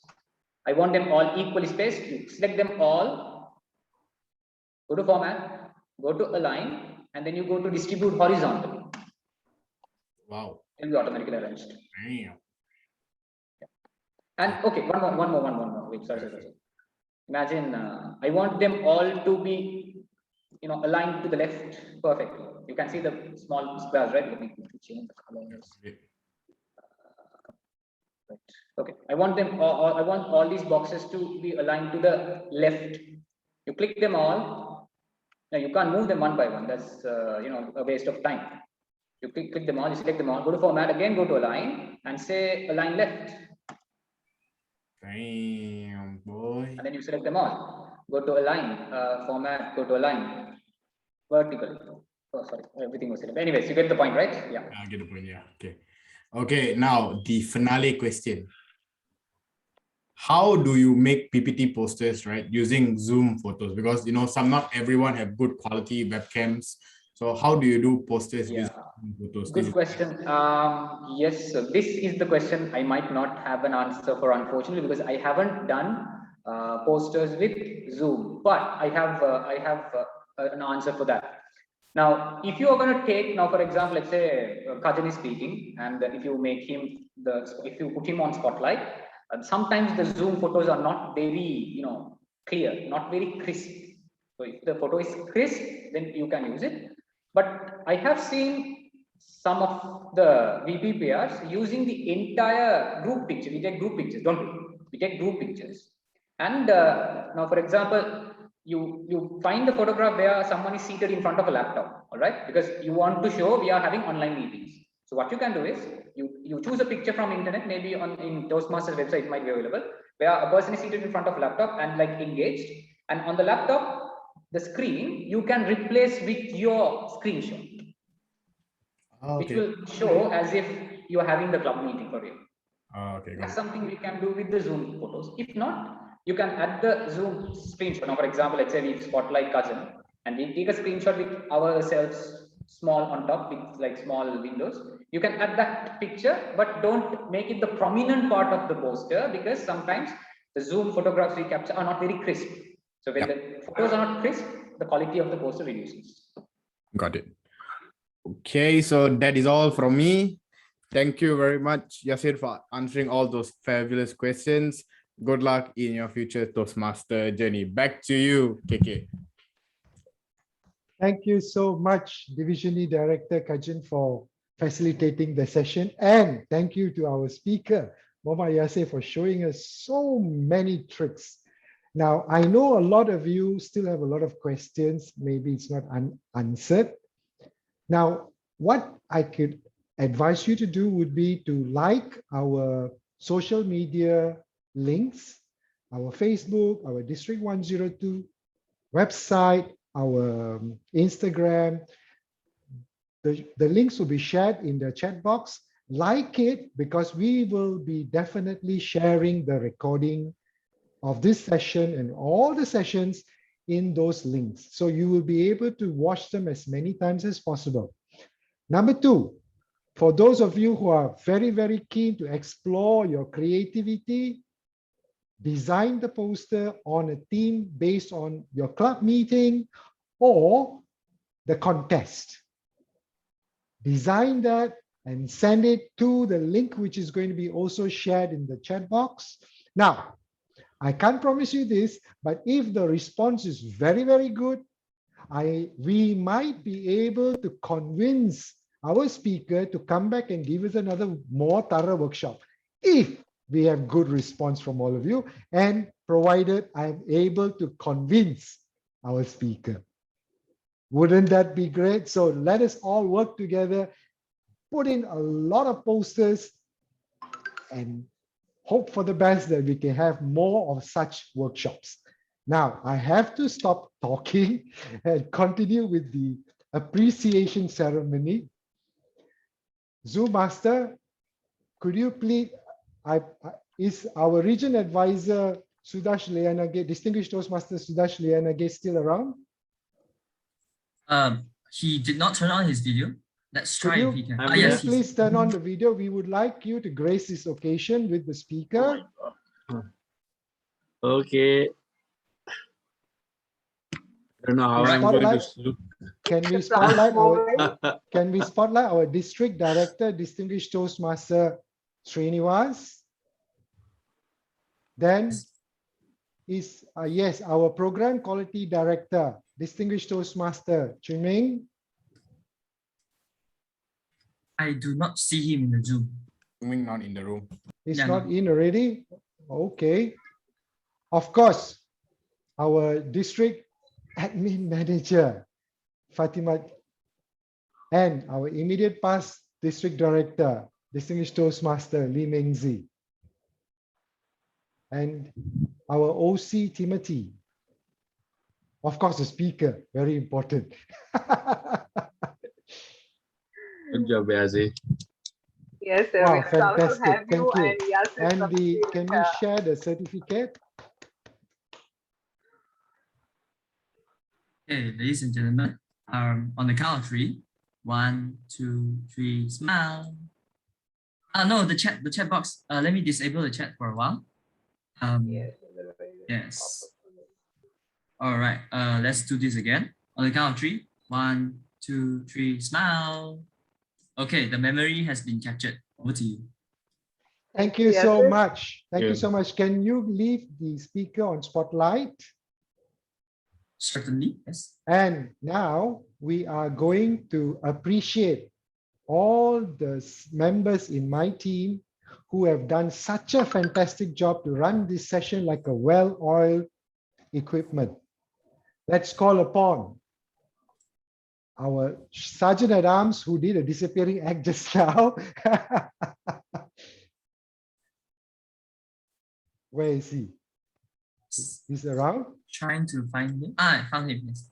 I want them all equally spaced. You select them all, go to format, go to align, and then you go to distribute horizontally. Wow. It will be automatically arranged. Damn. And okay, one more. Wait, sorry. Imagine I want them all to be, aligned to the left perfectly. You can see the small squares, right? Let me change the colors. Right. Okay, I want them. I want all these boxes to be aligned to the left. You click them all. Now you can't move them one by one. That's a waste of time. You click them all. You select them all. Go to format again. Go to align and say align left. Damn, boy. And then you select them all. Go to align, format, go to align, vertically. Oh, sorry, everything was selected. Anyways, you get the point, right? Yeah. I get the point, yeah. Okay. Okay, now the finale question. How do you make PPT posters, right, using Zoom photos? Because, not everyone have good quality webcams. So how do you do posters using Zoom photos? Good question. Yes, so this is the question I might not have an answer for, unfortunately, because I haven't done posters with Zoom, but I have an answer for that. Now, if you are going to take, for example, let's say Kajan is speaking, and if you make him if you put him on spotlight, sometimes the Zoom photos are not very, clear, not very crisp. So if the photo is crisp, then you can use it. But I have seen some of the VPPRs using the entire group picture. We take group pictures, don't we? We take group pictures. And now, for example, you find the photograph where someone is seated in front of a laptop, all right? Because you want to show we are having online meetings. So what you can do is you choose a picture from internet, maybe in Toastmasters website it might be available, where a person is seated in front of a laptop and like engaged, and on the laptop, the screen you can replace with your screenshot, which will show as if you are having the club meeting for you. Okay, that's something we can do with the Zoom photos. If not, you can add the Zoom screenshot. Now, for example, let's say we spotlight Cousin and we take a screenshot with ourselves small on top with like small windows. You can add that picture, but don't make it the prominent part of the poster, because sometimes the Zoom photographs we capture are not very crisp. So when the photos are not crisp, the quality of the poster reduces. Got it. Okay, so that is all from me. Thank you very much, Yasir, for answering all those fabulous questions. Good luck in your future Toastmaster journey. Back to you, KK. Thank you so much, Divisionary Director Kajan, for facilitating the session. And thank you to our speaker, Mohamed Yasir, for showing us so many tricks. Now, I know a lot of you still have a lot of questions. Maybe it's not unanswered. Now, what I could advise you to do would be to like our social media links, our Facebook, our District 102 website, our Instagram. The links will be shared in the chat box. Like it, because we will be definitely sharing the recording of this session and all the sessions in those links. So you will be able to watch them as many times as possible. Number two, for those of you who are very, very keen to explore your creativity, design the poster on a theme based on your club meeting or the contest. Design that and send it to the link, which is going to be also shared in the chat box. Now, I can't promise you this, but if the response is very, very good, we might be able to convince our speaker to come back and give us another more thorough workshop if we have good response from all of you, and provided I'm able to convince our speaker. Wouldn't that be great? So let us all work together, put in a lot of posters, and hope for the best that we can have more of such workshops. Now, I have to stop talking and continue with the appreciation ceremony. Zoom Master, could you please, is our region advisor, Sudash Leanage, Distinguished Toastmaster Sudash Leanage, still around? He did not turn on his video. Let's Could try you, if he can. could Yes, you please turn on the video? We would like you to grace this occasion with the speaker. Okay. I don't know how I'm going to look. Can we spotlight our district director, distinguished Toastmaster Srinivas? Then is yes, our program quality director, distinguished Toastmaster Chunming. I do not see him in the Zoom. Not in the room. He's Yeah, not no. in already. Okay. Of course, our district admin manager, Fatima, and our immediate past district director, distinguished Toastmaster Lee Mengzi, and our OC Timothy. Of course, the speaker, very important. Good job, Yasir. Yes, sir. Wow, We are proud to fantastic. have you. Thank you. And Yasir And from the, Sri can we Lanka. share the certificate? Okay, ladies and gentlemen, on the count of 3, 1, 2, 3, smile. No, the chat box. Let me disable the chat for a while. Yes. All right. Let's do this again. On the count of 3, 1, 2, 3, smile. Okay, the memory has been captured. Over to you. Thank you so Yasir. much. Thank you so much. Can you leave the speaker on spotlight? Certainly, yes. And now we are going to appreciate all the members in my team who have done such a fantastic job to run this session like a well-oiled equipment. Let's call upon our Sergeant at Arms who did a disappearing act just now. Where is he? He's around? Trying to find him. I found him, yes.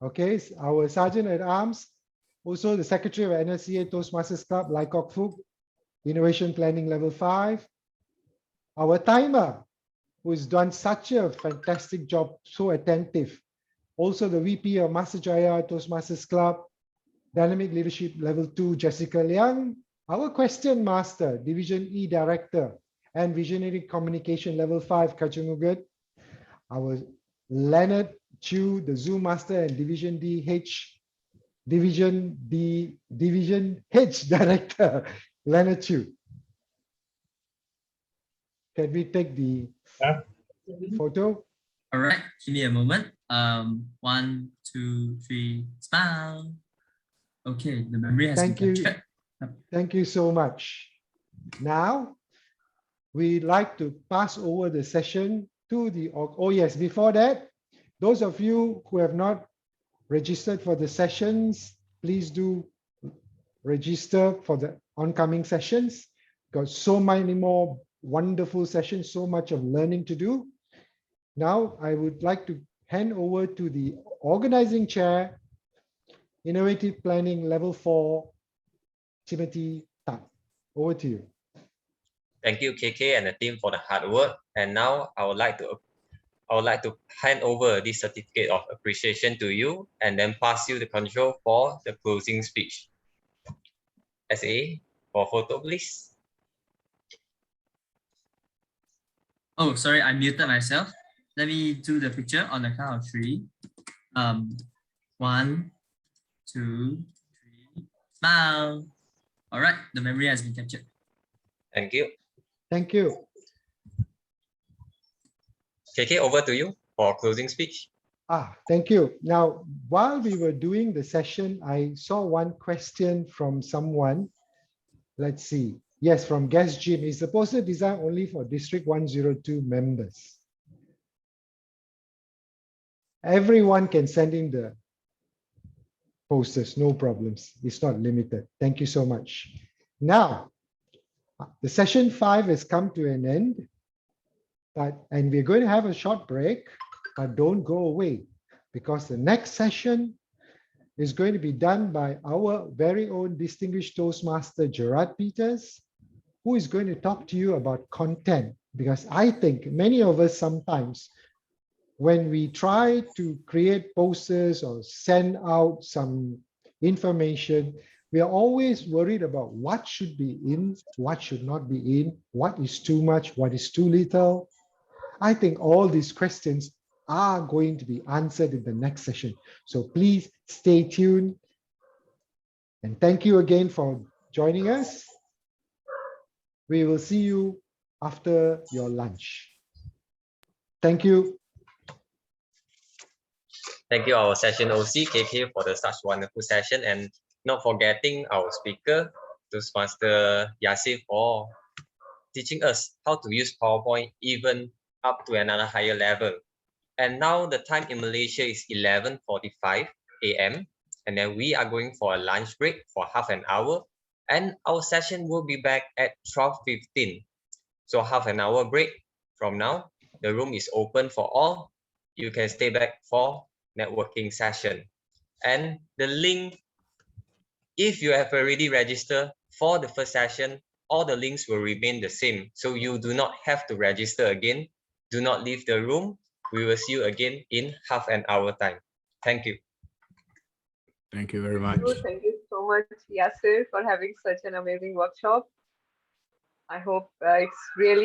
Okay, our Sergeant at Arms, also the Secretary of NSCA Toastmasters Club, Lai Kok Fook, Innovation Planning Level 5. Our timer, who's done such a fantastic job, so attentive. Also the VP of Master Jaya Toastmasters Club, Dynamic Leadership Level 2, Jessica Liang. Our Question Master, Division E Director, and Visionary Communication Level 5, Kachangugut. Our Leonard Chu, the Zoom Master and Division H Director, Leonard Chu. Can we take the photo? All right, give me a moment. 1, 2, 3, smile. Okay, the memory has been captured. Thank you so much. Now, we'd like to pass over the session to the, oh yes, before that, those of you who have not registered for the sessions, please do register for the oncoming sessions. Got so many more wonderful sessions, so much of learning to do. Now, I would like to hand over to the organizing chair, Innovative Planning Level 4, Timothy Tan. Over to you. Thank you, KK and the team for the hard work. And now I would like to hand over this certificate of appreciation to you and then pass you the control for the closing speech. SA, for photo, please. Oh, sorry, I muted myself. Let me do the picture on the count of 3. 1, 2, 3, smile. All right, the memory has been captured. Thank you. Thank you. KK, over to you for closing speech. Thank you. Now, while we were doing the session, I saw one question from someone. Let's see. Yes, from Guest Jim. Is the poster designed only for District 102 members? Everyone can send in the posters, no problems. It's not limited. Thank you so much. Now, the session 5 has come to an end, and we're going to have a short break, but don't go away because the next session is going to be done by our very own distinguished Toastmaster Gerard Peters, who is going to talk to you about content. Because I think many of us sometimes, when we try to create posters or send out some information. We are always worried about what should be in, what should not be in, what is too much, what is too little. I think all these questions are going to be answered in the next session. So please stay tuned. And thank you again for joining us. We will see you after your lunch. Thank you. Thank you, our session OC, KK, for such wonderful session, and not forgetting our speaker, Toastmaster Yasir, for teaching us how to use PowerPoint even up to another higher level. And now the time in Malaysia is 11:45 a.m. And then we are going for a lunch break for half an hour. And our session will be back at 12:15. So half an hour break from now. The room is open for all. You can stay back for networking session. And the link, if you have already registered for the first session, all the links will remain the same. So you do not have to register again. Do not leave the room. We will see you again in half an hour time. Thank you. Thank you very much. Thank you so much, Yasir, for having such an amazing workshop. I hope it's really